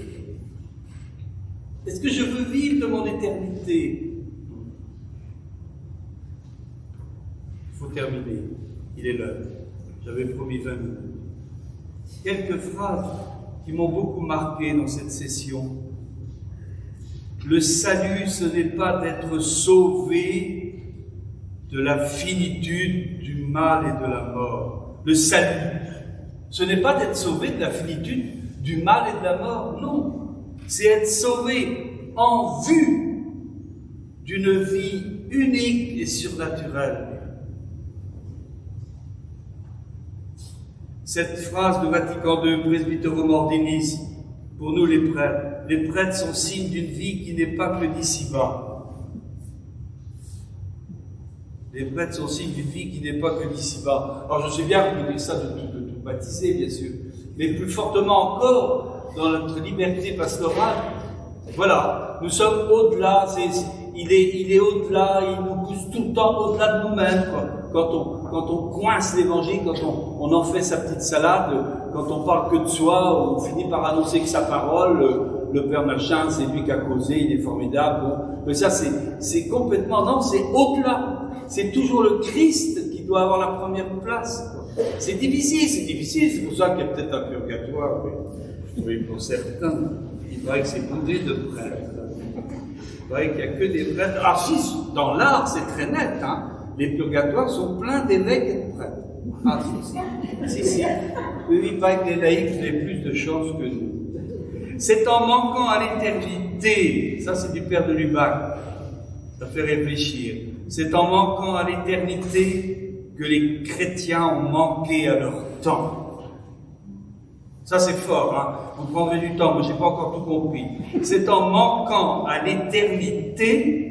Est-ce que je veux vivre de mon éternité? Il faut terminer. Il est l'heure. J'avais promis 20 minutes. Quelques phrases qui m'ont beaucoup marqué dans cette session. Le salut, ce n'est pas d'être sauvé de la finitude du mal et de la mort. Le salut, ce n'est pas d'être sauvé de la finitude du mal et de la mort, non. C'est être sauvé en vue d'une vie unique et surnaturelle. Cette phrase de Vatican II, Presbyterum Ordinis, pour nous les prêtres sont signes d'une vie qui n'est pas que d'ici-bas. Les prêtres sont signes d'une vie qui n'est pas que d'ici-bas. Alors je sais bien que vous dites ça de tout baptiser, bien sûr, mais plus fortement encore, dans notre liberté pastorale, voilà, nous sommes au-delà, il est au-delà, il nous pousse tout le temps au-delà de nous-mêmes, quoi. Quand on coince l'évangile, quand on en fait sa petite salade, quand on parle que de soi, on finit par annoncer que sa parole, le Père machin, c'est lui qui a causé, il est formidable. Bon. Mais ça, c'est complètement, non, c'est au-delà. C'est toujours le Christ qui doit avoir la première place. C'est difficile, c'est pour ça qu'il y a peut-être un purgatoire, oui, pour certains. Il paraît que c'est bourré de prêtres. Il paraît qu'il n'y a que des prêtres. Ah si, dans l'art, c'est très net, hein. Les purgatoires sont pleins d'évêques et de prêtres. Ah si. Oui, il paraît que les laïcs ont plus de chance que nous. C'est en manquant à l'éternité, ça c'est du Père de Lubac, ça fait réfléchir. C'est en manquant à l'éternité que les chrétiens ont manqué à leur temps. Ça c'est fort, hein. Vous prendrez du temps, mais je n'ai pas encore tout compris. C'est en manquant à l'éternité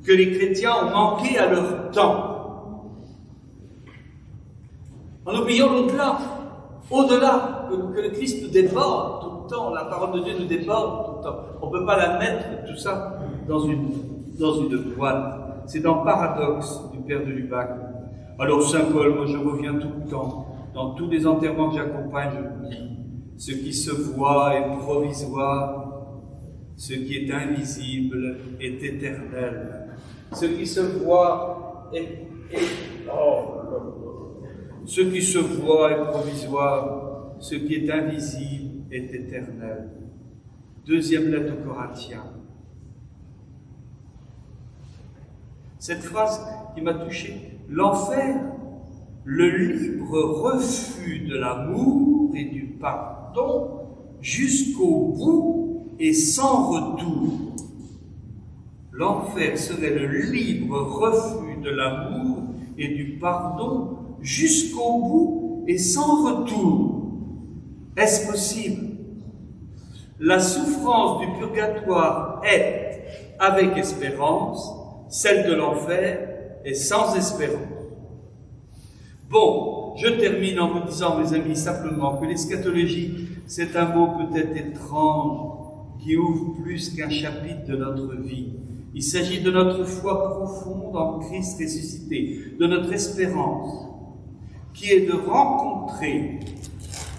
que les chrétiens ont manqué à leur temps. En oubliant l'au-delà, au-delà, que le Christ nous déborde tout le temps, la parole de Dieu nous déborde tout le temps. On ne peut pas la mettre, tout ça, dans une boîte. C'est dans Paradoxe du Père de Lubac. Alors Saint Paul, moi je reviens tout le temps, dans tous les enterrements que j'accompagne, je dis, ce qui se voit est provisoire, ce qui est invisible est éternel. Ce qui se voit ce qui se voit est provisoire, ce qui est invisible est éternel. Deuxième lettre aux Corinthiens. Cette phrase qui m'a touché, l'enfer, le libre refus de l'amour et du pardon jusqu'au bout et sans retour. L'enfer serait le libre refus de l'amour et du pardon jusqu'au bout et sans retour. Est-ce possible? La souffrance du purgatoire est avec espérance, celle de l'enfer est sans espérance. Bon, je termine en vous disant, mes amis, simplement que l'eschatologie, c'est un mot peut-être étrange qui ouvre plus qu'un chapitre de notre vie. Il s'agit de notre foi profonde en Christ ressuscité, de notre espérance, qui est de rencontrer,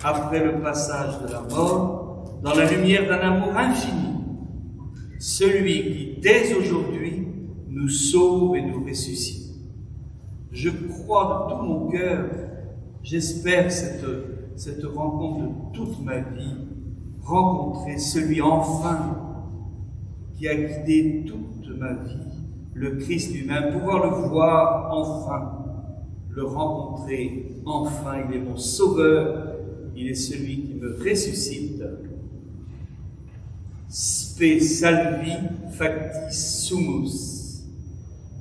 après le passage de la mort, dans la lumière d'un amour infini, celui qui, dès aujourd'hui, nous sauve et nous ressuscite. Je crois de tout mon cœur, j'espère cette rencontre de toute ma vie, rencontrer celui enfin qui a guidé toute ma vie, le Christ lui-même, pouvoir le voir enfin, le rencontrer enfin. Il est mon sauveur, il est celui qui me ressuscite. Spe salvi factis sumus.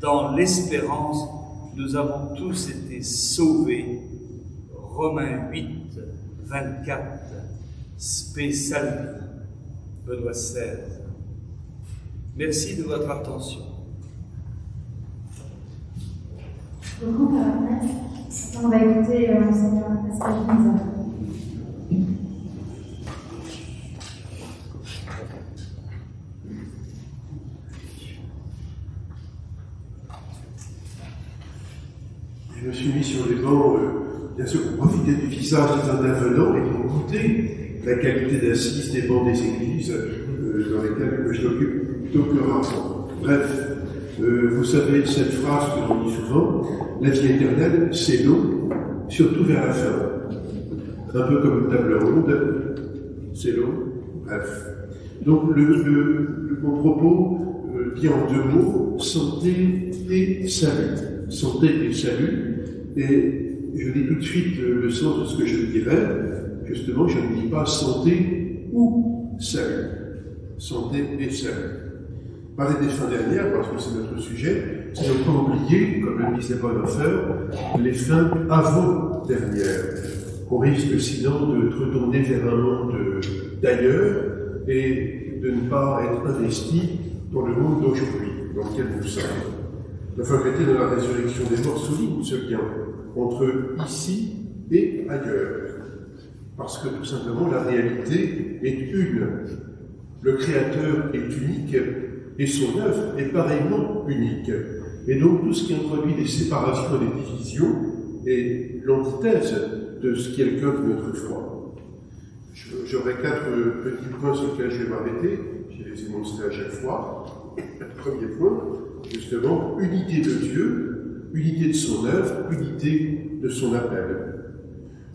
Dans l'espérance, nous avons tous été sauvés. Romains 8, 24. Spe salvi. Benoît XVI. Merci de votre attention. Beaucoup, Père Ernest. On va écouter Monseigneur Pascal Ginza. Je me suis mis sur les bancs, bien sûr, pour profiter du visage des intervenants et pour goûter la qualité d'assise des bancs des églises dans lesquelles je n'occupe plutôt que rarement. Bref, vous savez cette phrase que l'on dit souvent, la vie éternelle, c'est l'eau, surtout vers la fin. Un peu comme une table ronde, c'est l'eau, bref. Donc mon propos dit en deux mots, santé et salut. Santé et salut, et je dis tout de suite le sens de ce que je dirais. Justement, je ne dis pas santé ou salut. Santé et salut. Parler des fins dernières, parce que c'est notre sujet, c'est ne pas oublier, comme le disait Bonhoeffer, les fins avant-dernières. On risque sinon de se retourner vers un monde d'ailleurs et de ne pas être investi dans le monde d'aujourd'hui, dans lequel nous sommes. La faculté de la résurrection des morts souligne ce lien entre ici et ailleurs. Parce que tout simplement, la réalité est une. Le Créateur est unique et son œuvre est pareillement unique. Et donc, tout ce qui introduit des séparations et des divisions est l'antithèse de ce qui est le cœur de notre foi. J'aurai 4 petits points sur lesquels je vais m'arrêter. Je les ai montrés à chaque fois. Premier point, justement, unité de Dieu, unité de son œuvre, unité de son appel.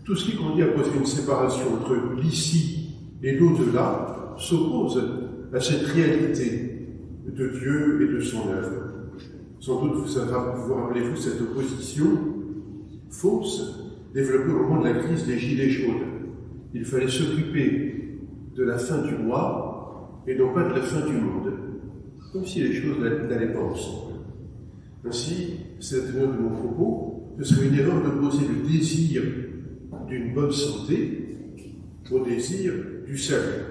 Tout ce qui conduit à poser une séparation entre l'ici et l'au-delà s'oppose à cette réalité de Dieu et de son œuvre. Sans doute vous rappelez-vous cette opposition fausse développée au moment de la crise des Gilets jaunes. Il fallait s'occuper de la fin du mois et non pas de la fin du monde. Comme si les choses n'allaient pas ensemble. Ainsi, c'est la teneur de mon propos, ce serait une erreur d'opposer le désir d'une bonne santé au désir du salut.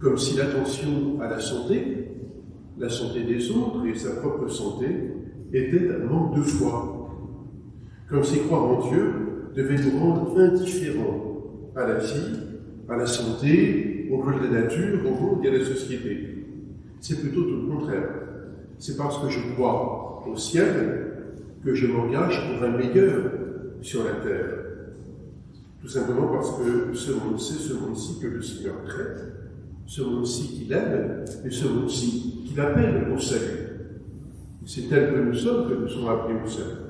Comme si l'attention à la santé des autres et sa propre santé, était un manque de foi. Comme si croire en Dieu devait nous rendre indifférents à la vie, à la santé, au code de la nature, au monde et à la société. C'est plutôt tout le contraire. C'est parce que je crois au ciel que je m'engage pour un meilleur sur la terre. Tout simplement parce que ce monde-ci que le Seigneur crée, ce monde-ci qu'il aime, et ce monde-ci qu'il appelle au salut. C'est tel que nous sommes appelés au salut.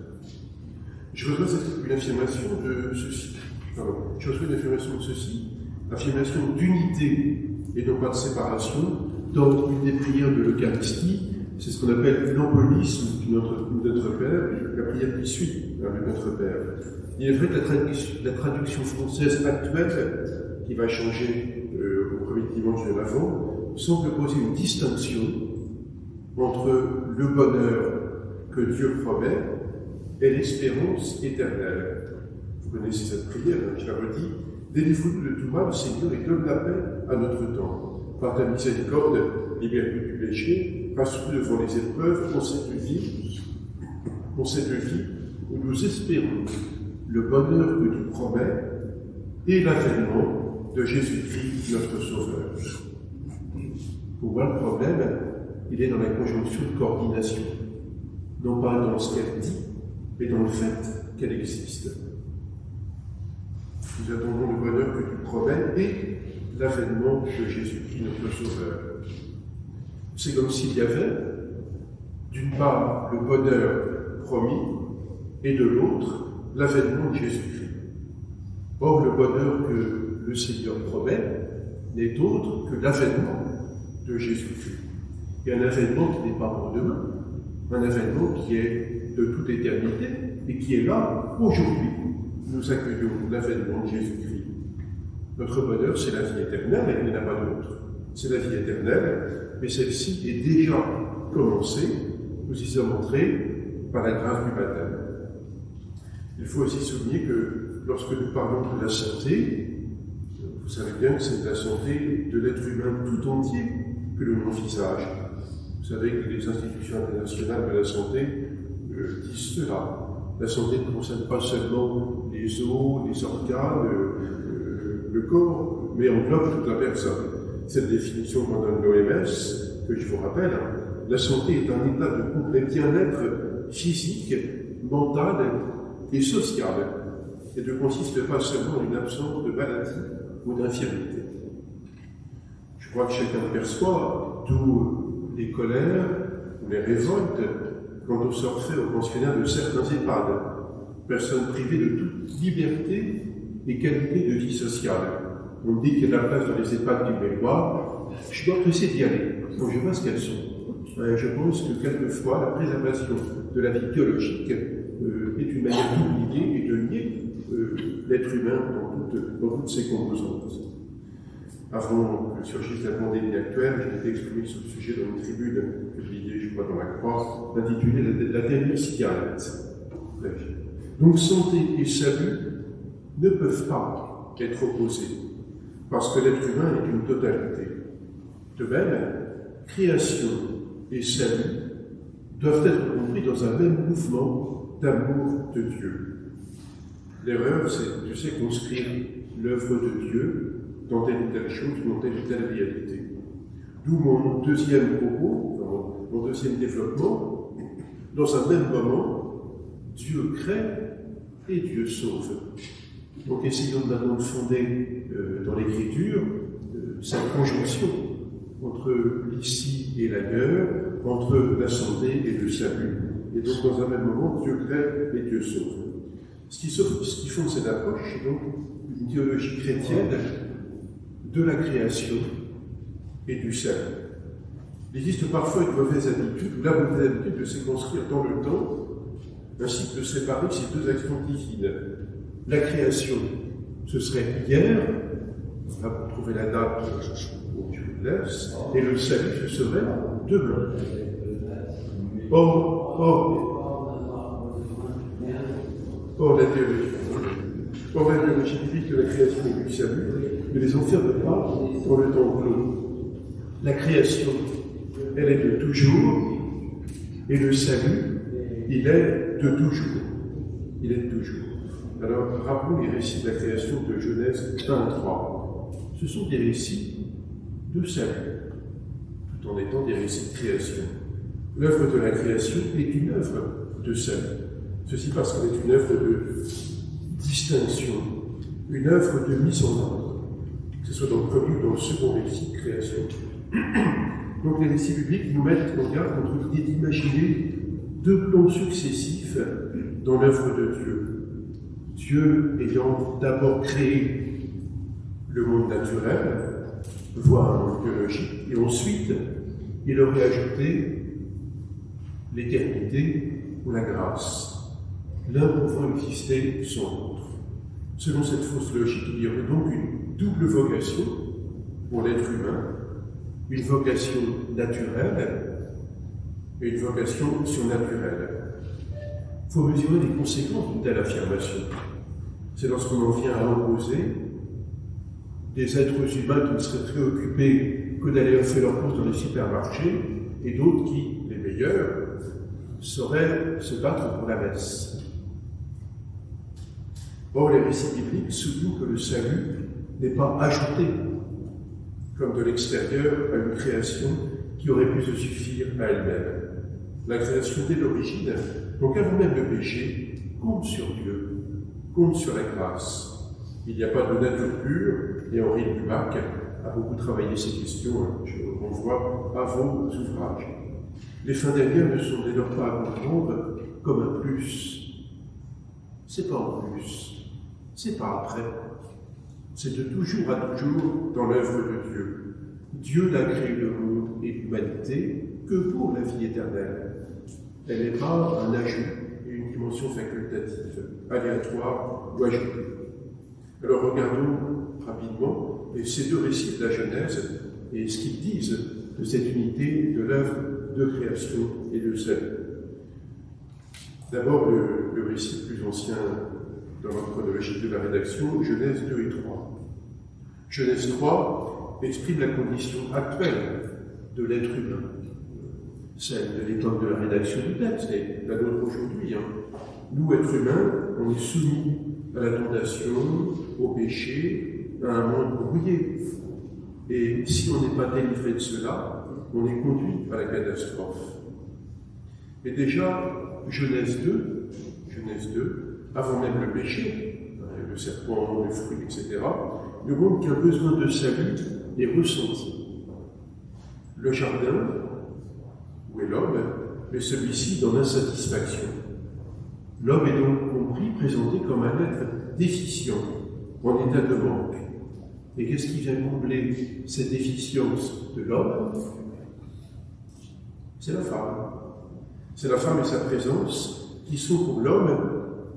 Je reçois une affirmation de ceci. Affirmation d'unité et non pas de séparation dans une des prières de l'Eucharistie. C'est ce qu'on appelle l'embolisme de notre Père, la prière qui suit de notre Père. Il est vrai que la traduction française actuelle, qui va changer au premier dimanche de l'Avent, semble poser une distinction entre le bonheur que Dieu promet et l'espérance éternelle. Vous connaissez cette prière, je la redis. Délivrez-nous de tout mal, Seigneur, et donne la paix à notre temps. Par ta miséricorde, libère-nous du péché, passe-nous devant les épreuves, en cette vie où nous espérons le bonheur que tu promets et l'avènement de Jésus-Christ, notre Sauveur. Pour moi, le problème, il est dans la conjonction de coordination, non pas dans ce qu'elle dit, mais dans le fait qu'elle existe. Nous attendons le bonheur que tu promets et l'avènement de Jésus-Christ, notre Sauveur. C'est comme s'il y avait D'une part, le bonheur promis, et de l'autre, l'avènement de Jésus-Christ. Or, le bonheur que le Seigneur promet n'est autre que l'avènement de Jésus-Christ. Et un avènement qui n'est pas pour demain, un avènement qui est de toute éternité et qui est là aujourd'hui. Nous accueillons l'avènement de Jésus-Christ. Notre bonheur, c'est la vie éternelle, et il n'y en a pas d'autre. C'est la vie éternelle, mais celle-ci est déjà commencée, nous y sommes entrés par la grâce du baptême. Il faut aussi souligner que lorsque nous parlons de la santé, vous savez bien que c'est la santé de l'être humain tout entier que l'on envisage. Vous savez que les institutions internationales de la santé disent cela. La santé ne concerne pas seulement les os, les organes, le corps, mais englobe toute la personne. Cette définition qu'on donne l'OMS, que je vous rappelle, la santé est un état de complet bien-être physique, mental et social, et ne consiste pas seulement en une absence de maladie ou d'infirmité. Je crois que chacun perçoit d'où les colères ou les révoltes quand on sort fait aux pensionnaires de certains EHPAD, personnes privées de toute liberté et qualité de vie sociale. On me dit qu'il y a de la place dans les EHPAD du Méloir. Je dois essayer d'y aller, donc je vois ce qu'elles sont. Je pense que quelquefois, la préservation de la vie biologique est une manière d'oublier et de nier l'être humain dans toutes ses composantes. Avant que surgisse la pandémie actuelle, j'ai été exprimé sur le sujet dans une tribune publiée, je crois, dans la Croix, intitulée La dernière cigarette. Donc, santé et salut ne peuvent pas être opposés, parce que l'être humain est une totalité. De même, création et salut doivent être compris dans un même mouvement d'amour de Dieu. L'erreur, c'est de circonscrire l'œuvre de Dieu dans telle ou telle chose, dans telle ou telle réalité. D'où mon deuxième propos, mon deuxième développement. Dans un même moment, Dieu crée et Dieu sauve. Donc essayons maintenant de fonder dans l'Écriture cette conjonction entre l'ici et l'ailleurs, entre la santé et le salut. Et donc dans un même moment, Dieu crée et Dieu sauve. Ce qui fonde cette approche, c'est donc une théologie chrétienne de la création et du salut. Il existe parfois une mauvaise habitude, ou la mauvaise habitude de circonscrire dans le temps, ainsi que de séparer ces deux actions divines. La création, ce serait hier, là vous trouvez la date où Dieu le laisse, et le salut, ce serait demain. Or, la théologie biblique de la création et du salut ne les enferme pas dans le temps clos. La création, elle est de toujours, et le salut, il est de toujours. Il est de toujours. Alors, rappelons les récits de la création de Genèse 23. Ce sont des récits de salut, tout en étant des récits de création. L'œuvre de la création est une œuvre de salut. Ceci parce qu'elle est une œuvre de distinction, une œuvre de mise en ordre, que ce soit dans le premier ou dans le second récit de création. Donc les récits bibliques nous mettent en garde contre l'idée d'imaginer deux plans successifs dans l'œuvre de Dieu. Dieu ayant d'abord créé le monde naturel, voire un monde biologique, et ensuite il aurait ajouté l'éternité ou la grâce. L'un pouvant exister sans l'autre. Selon cette fausse logique, il y aurait donc une double vocation pour l'être humain, une vocation naturelle et une vocation surnaturelle. Il faut mesurer les conséquences d'une telle affirmation. C'est lorsqu'on en vient à opposer des êtres humains qui ne seraient préoccupés que d'aller faire leur course dans les supermarchés et d'autres qui, les meilleurs, sauraient se battre pour la messe. Or, les récits bibliques soulignent que le salut n'est pas ajouté, comme de l'extérieur, à une création qui aurait pu se suffire à elle-même. La création dès l'origine, donc avant même le péché, compte sur Dieu, compte sur la grâce. Il n'y a pas de nature pure, et Henri Lubac a beaucoup travaillé ces questions, je le renvoie à vos ouvrages. Les fins dernières ne sont dès lors pas à comprendre comme un plus. C'est pas en plus, c'est pas après. C'est de toujours à toujours dans l'œuvre de Dieu. Dieu n'a créé le monde et l'humanité que pour la vie éternelle. Elle n'est pas un ajout et une dimension facultative, aléatoire ou ajoutée. Alors regardons rapidement ces deux récits de la Genèse et ce qu'ils disent de cette unité de l'œuvre de création et de salut. D'abord, le récit plus ancien dans notre chronologie de la rédaction, Genèse 2 et 3. Genèse 3 exprime la condition actuelle de l'être humain, celle de l'époque de la rédaction du texte, et la nôtre aujourd'hui. Nous, êtres humains, on est soumis à la tentation, au péché, à un monde brouillé. Et si on n'est pas délivré de cela, on est conduit à la catastrophe. Et déjà, Genèse 2, avant même le péché, le serpent, le fruit, etc., nous montre qu'un besoin de salut est ressenti. Le jardin, où est l'homme, mais celui-ci dans l'insatisfaction. L'homme est donc compris, présenté comme un être déficient, en état de manque. Et qu'est-ce qui vient combler cette déficience de l'homme? C'est la femme. C'est la femme et sa présence qui sont pour l'homme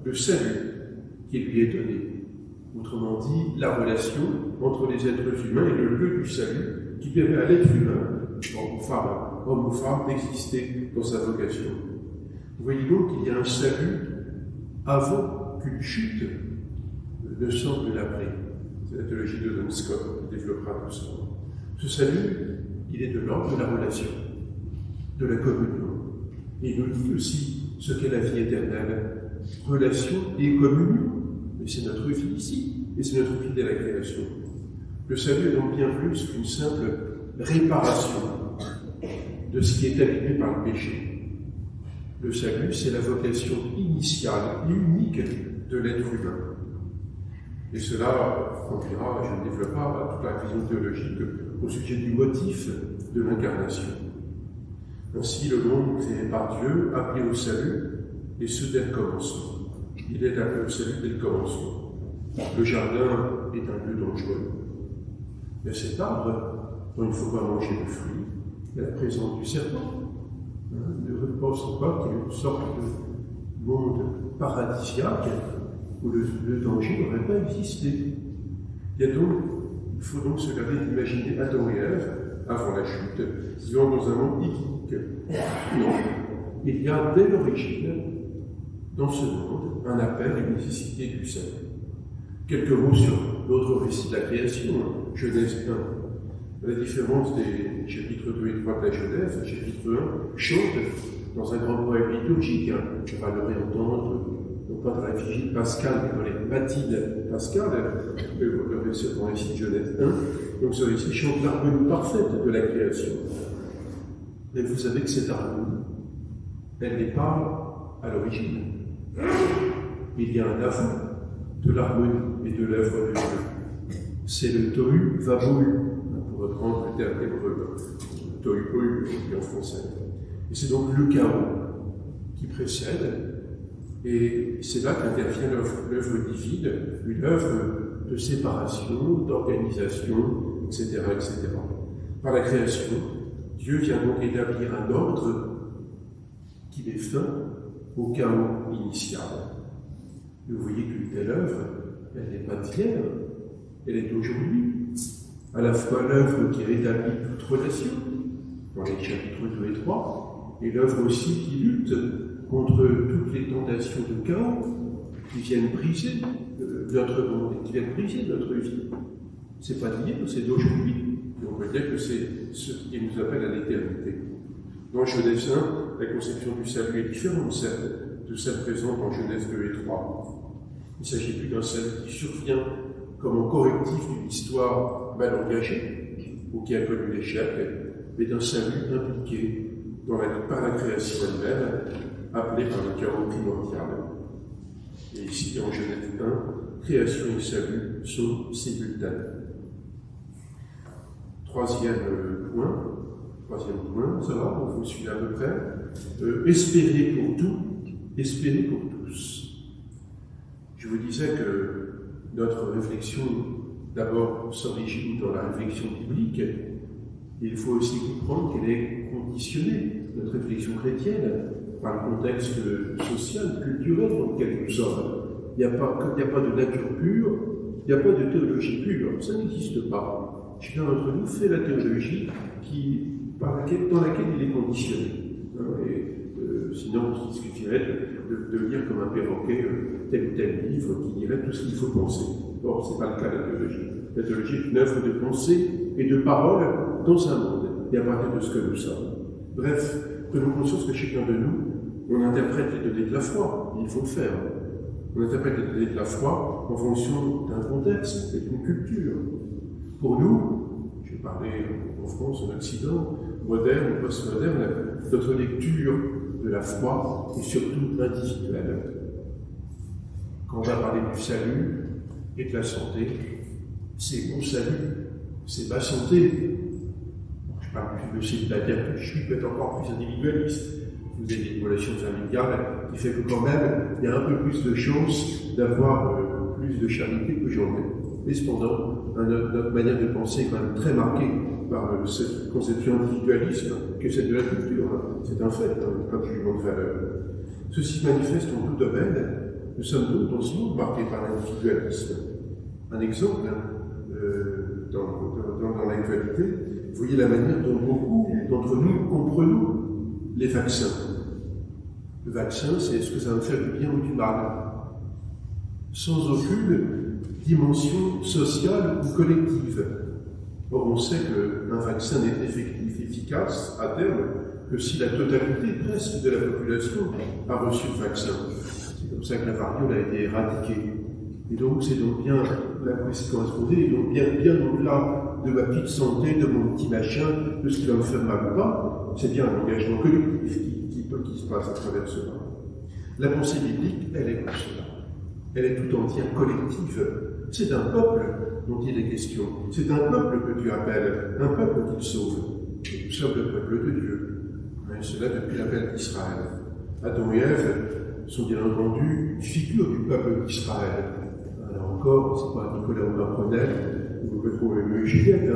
le salut qui lui est donné. Autrement dit, la relation entre les êtres humains et le lieu du salut qui permet à l'être humain, homme ou femme, d'exister dans sa vocation. Vous voyez donc qu'il y a un salut avant qu'une chute ne semble l'après. C'est la théologie de Don Scott qui développera tout ça. Ce salut, il est de l'ordre de la relation, de la communion. Et il nous dit aussi ce qu'est la vie éternelle, relation et communion. Et c'est notre vie ici, et c'est notre vie de la création. Le salut est donc bien plus qu'une simple réparation de ce qui est abîmé par le péché. Le salut, c'est la vocation initiale et unique de l'être humain. Et cela conduira, je ne développe pas toute la vision théologique au sujet du motif de l'incarnation. Ainsi, le monde créé par Dieu, appelé au salut, et ce dès le commencement. Il est appelé au salut dès le commencement. Le jardin est un lieu dangereux. Mais cet arbre, dont il ne faut pas manger de fruits, est la présence du serpent. Ne pense pas qu'il y ait une sorte de monde paradisiaque où le danger n'aurait pas existé. Il faut donc se garder d'imaginer Adam et Ève, avant la chute, vivant dans un monde idyllique. Non, il y a dès l'origine, dans ce monde, un appel et une nécessité du salut. Quelques mots sur l'autre récit de la création, Genèse 1. La différence des chapitres 2 et 3 de la Genèse, le chapitre 1 chante dans un grand poème liturgique. On va le réentendre, non pas dans la vigile pascale, mais dans les matines pascales, le récit de Genèse 1. Donc ce récit chante l'harmonie parfaite de la création. Mais vous savez que cette harmonie, elle n'est pas à l'origine. Il y a un avant de l'harmonie et de l'œuvre de Dieu. C'est le tohu vabohu, pour reprendre le terme hébreu, tohu bohu en français. Et c'est donc le chaos qui précède, et c'est là qu'intervient l'œuvre divine, une œuvre de séparation, d'organisation, etc., etc. Par la création, Dieu vient donc établir un ordre qui met fin au chaos initial. Et vous voyez qu'une telle œuvre, elle n'est pas d'hier, elle est d'aujourd'hui. À la fois l'œuvre qui rétablit toute relation, dans les chapitres 2 et 3, et l'œuvre aussi qui lutte contre toutes les tentations de chaos qui viennent briser notre monde, qui viennent briser notre vie. C'est pas d'hier, c'est d'aujourd'hui. Et on peut dire que c'est ce qui nous appelle à l'éternité. Dans Genèse 1, la conception du salut est différente de celle présente en Genèse 2 et 3. Il ne s'agit plus d'un salut qui survient comme un correctif d'une histoire mal engagée ou qui a connu l'échec, mais d'un salut impliqué par la création elle-même, appelée par le chaos primordial. Et ici, en Genèse 1, création et salut sont simultanés. Troisième point, troisième point, ça va, vous suivez à peu près. Espérer pour tout, espérer pour tous. Je vous disais que notre réflexion, d'abord, s'origine dans la réflexion biblique, et il faut aussi comprendre qu'elle est conditionnée, notre réflexion chrétienne, par le contexte social, culturel dans lequel nous sommes. Il n'y a pas de nature pure, il n'y a pas de théologie pure, ça n'existe pas. Chacun d'entre nous fait la théologie dans laquelle il est conditionné. Sinon, il suffirait de lire comme un perroquet tel ou tel livre qui dirait tout ce qu'il faut penser. Or, ce n'est pas le cas de la théologie. La théologie est une œuvre de pensée et de parole dans un monde, et à partir de ce que nous sommes. Bref, prenons conscience que chacun de nous, on interprète les données de la foi, et il faut le faire. On interprète les données de la foi en fonction d'un contexte et d'une culture. Pour nous, je vais parler en France, en Occident, moderne ou postmoderne, notre lecture de la foi est surtout individuelle. Quand on va parler du salut et de la santé, c'est mon salut, c'est ma santé. Je parle du célibataire que je suis, peut-être encore plus individualiste. Vous avez des relations familiales qui fait que quand même, il y a un peu plus de chances d'avoir plus de charité que j'en ai. Mais cependant, notre manière de penser est quand même très marquée par cette conception individualiste que celle de la culture. C'est un fait, un jugement de valeur. Ceci se manifeste en tout domaine. Nous sommes donc dans ce monde marqué par l'individualisme. Un exemple, dans l'actualité, vous voyez la manière dont beaucoup d'entre nous comprenons les vaccins. Le vaccin, c'est est-ce que ça va me faire du bien ou du mal, sans aucune dimension sociale ou collective. Or, on sait qu'un vaccin n'est efficace à terme que si la totalité presque de la population a reçu le vaccin. C'est comme ça que la variole a été éradiquée. Et donc, c'est donc bien la correspondait, et donc bien au-delà de ma petite santé, de mon petit machin, de ce qui va me faire mal ou pas, c'est bien un engagement collectif qui se passe à travers cela. La pensée biblique, elle est comme cela. Elle est tout entière collective. C'est d'un peuple dont il est question. C'est un peuple que Dieu appelle, un peuple qu'il sauve. Et nous sommes le peuple de Dieu. Et cela depuis l'appel d'Israël. Adam et Ève sont bien entendu une figure du peuple d'Israël. Alors encore, c'est pas Nicolas Aumar-Prenel ou Pedro et Juliette,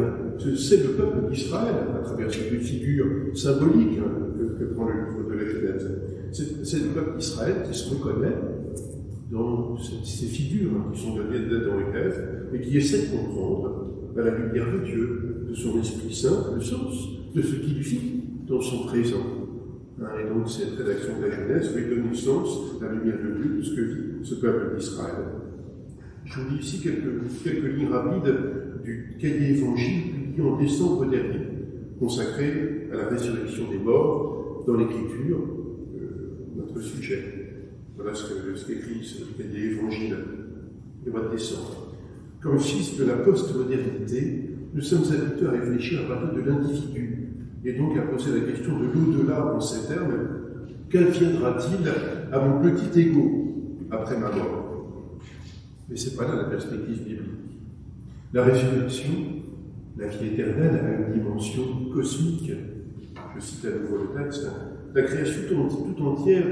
c'est le peuple d'Israël à travers ces deux figures symboliques que prend le livre de la Genèse. C'est le peuple d'Israël qui se reconnaît dans ces figures qui sont données d'Adam et Ève et qui essaie de comprendre à la lumière de Dieu, de son Esprit Saint, le sens de ce qu'il vit dans son présent. Et donc cette rédaction de la Genèse lui donne une sens à la lumière de Dieu de ce que vit ce peuple d'Israël. Je vous lis ici quelques lignes rapides du cahier évangile publié en décembre dernier, consacré à la résurrection des morts dans l'Écriture, notre sujet. Voilà ce qu'écrit ce cahier évangile du mois de décembre. Comme fils de la postmodernité, nous sommes habitués à réfléchir à partir de l'individu, et donc à poser la question de l'au-delà en ces termes. Qu'adviendra-t-il à mon petit ego après ma mort? Mais ce n'est pas là la perspective biblique. La résurrection, la vie éternelle, a une dimension cosmique. Je cite à nouveau le texte. La création tout entière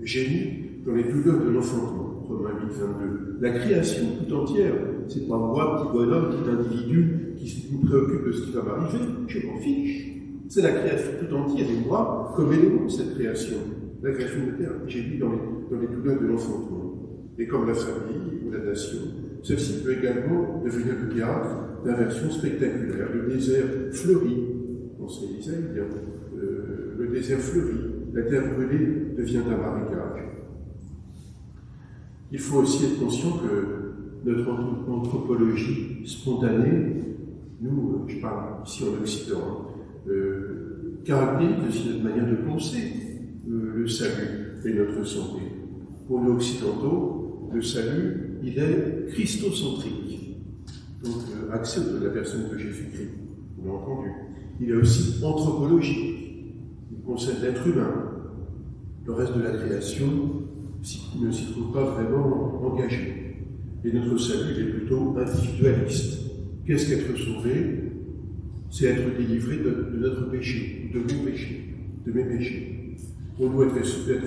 gémit dans les douleurs de l'enfantement. Romains 8, 22. La création tout entière, c'est pas moi, petit bonhomme, petit individu qui me préoccupe de ce qui va m'arriver, je m'en fiche. C'est la création tout entière, et moi, comme élément de cette création. La création de terre gémit dans les douleurs de l'enfantement. Et comme la famille ou la nation, celle-ci peut également devenir le théâtre d'inversions spectaculaires. Le désert fleurit, on se disait, le désert fleurit, la terre brûlée devient un marécage. Il faut aussi être conscient que notre anthropologie spontanée, nous, je parle ici en Occident, caractérise aussi notre manière de penser le salut et notre santé. Pour nous occidentaux, le salut, il est christocentrique, donc axé autour de la personne de Jésus-Christ, vous l'avez entendu. Il est aussi anthropologique, il concerne l'être humain. Le reste de la création ne s'y trouve pas vraiment engagé. Et notre salut, il est plutôt individualiste. Qu'est-ce qu'être sauvé? c'est être délivré de notre péché, de mon péché, de mes péchés. Pour nous, être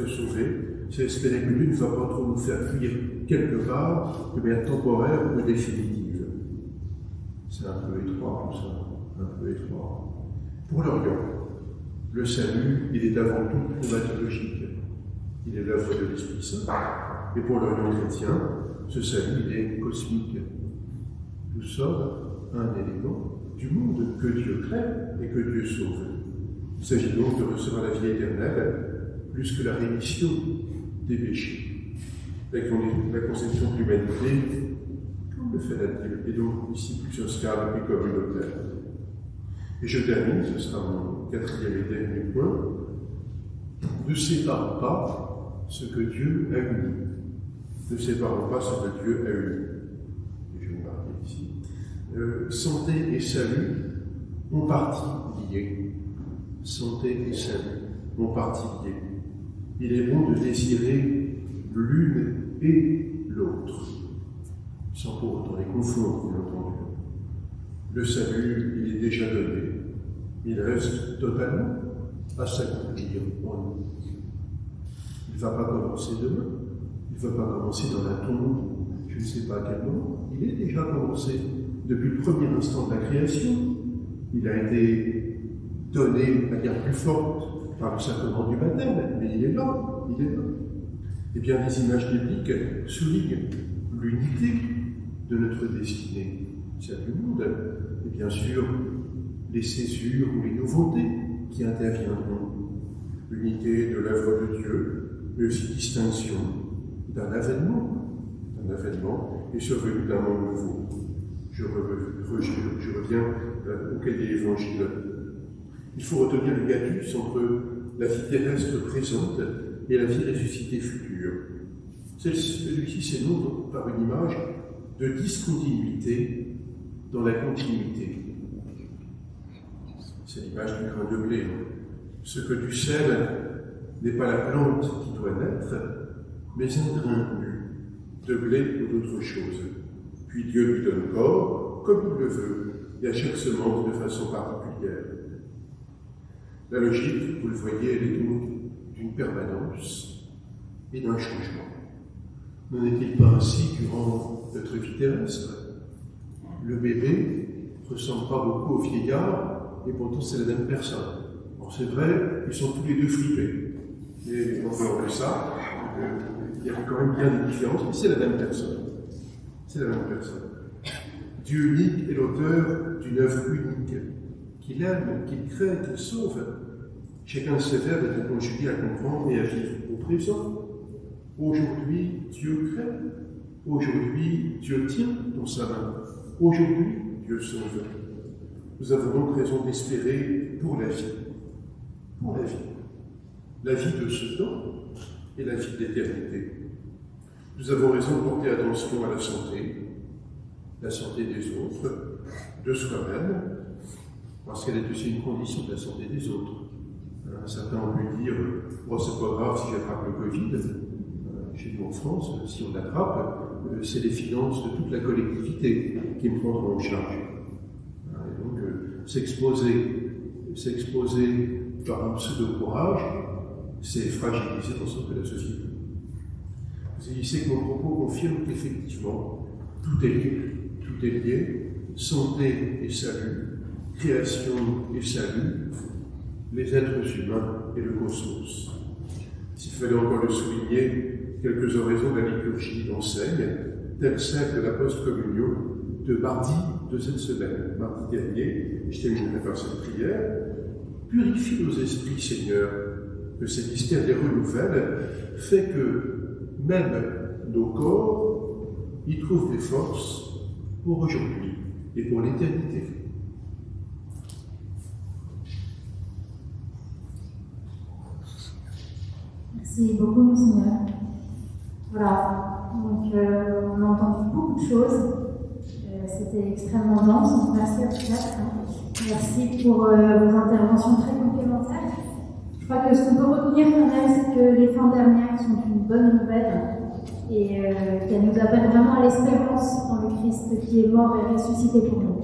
sauvés, c'est espérer que Dieu ne va pas trop nous faire fuir quelque part, de manière temporaire ou définitive. C'est un peu étroit, tout ça, un peu étroit. Pour l'Orient, le salut, il est avant tout pneumatologique. Il est l'œuvre de l'Esprit Saint. Et pour l'Orient chrétien, ce salut, il est cosmique. Nous sommes un élément du monde que Dieu crée et que Dieu sauve. Il s'agit donc de recevoir la vie éternelle plus que la rémission des péchés. Avec la conception de l'humanité, comme le fait la Bible, et donc ici plus sociale et communautaire. Et je termine, ce sera mon quatrième et dernier point. Ne séparons pas ce que Dieu a uni. Ne séparons pas ce que Dieu a uni. Et je vais marquer ici. Santé et salut ont partie liés. Santé et salut ont partie liés. Il est bon de désirer l'une et l'autre, sans pour autant les confondre, bien entendu. Le salut, il est déjà donné, il reste totalement à s'accomplir en nous. Il ne va pas commencer demain, il ne va pas commencer dans la tombe, je ne sais pas à quel moment, il est déjà commencé depuis le premier instant de la création. Il a été donné de manière plus forte par le sacrement du baptême, mais il est là, il est là. Eh bien, les images bibliques soulignent l'unité de notre destinée, celle du monde, et bien sûr, les césures ou les nouveautés qui interviendront. L'unité de l'œuvre de Dieu, mais aussi distinction d'un avènement et survenue d'un monde nouveau. Je reviens au cahier de l'Évangile. Il faut retenir le hiatus entre la vie terrestre présente et la vie ressuscitée future. Celui-ci s'énonce par une image de discontinuité dans la continuité. C'est l'image du grain de blé. Ce que tu sèmes n'est pas la plante qui doit naître, mais un grain nu de blé ou d'autre chose. Puis Dieu lui donne corps, comme il le veut, et à chaque semence de façon particulière. La logique, vous le voyez, elle est donc d'une permanence et d'un changement. N'en est-il pas ainsi durant notre vie terrestre? Le bébé ne ressemble pas beaucoup au vieillard, et pourtant c'est la même personne. Alors c'est vrai, ils sont tous les deux flippés. Et en dehors de ça, il y a quand même bien des différences, mais c'est la même personne. C'est la même personne. Dieu unique est l'auteur d'une œuvre unique, qu'il aime, qu'il crée, qu'il sauve. Chacun de ces verbes est conjugué à comprendre et à vivre au présent. Aujourd'hui, Dieu crée. Aujourd'hui, Dieu tient dans sa main. Aujourd'hui, Dieu sauve. Nous avons donc raison d'espérer pour la vie. Pour la vie. La vie de ce temps et la vie d'éternité. Nous avons raison de porter attention à la santé des autres, de soi-même, parce qu'elle est aussi une condition de la santé des autres. Certains ont pu dire oh, c'est pas grave si j'attrape le Covid. Chez nous en France, si on l'attrape, c'est les finances de toute la collectivité qui me prendront en charge. Et donc, s'exposer par un pseudo-courage, c'est fragiliser l'ensemble de la société. Vous saisissez que mon propos confirme qu'effectivement, tout est lié, santé et salut, création et salut, les êtres humains et le cosmos. S'il fallait encore le souligner, quelques oraisons de la liturgie enseignent, telle celle de la post-communion de mardi de cette semaine, mardi dernier, et je terminerai par cette prière. Purifie nos esprits, Seigneur, que ces mystères les renouvellent, fait que même nos corps y trouvent des forces pour aujourd'hui et pour l'éternité. Merci beaucoup, Monseigneur. Voilà, donc on a entendu beaucoup de choses. C'était extrêmement dense. Merci à tous quatre. Merci pour vos interventions très complémentaires. Je crois que ce qu'on peut retenir quand même, c'est que les fins dernières sont une bonne nouvelle et qu'elles nous appellent vraiment à l'espérance dans le Christ qui est mort et ressuscité pour nous.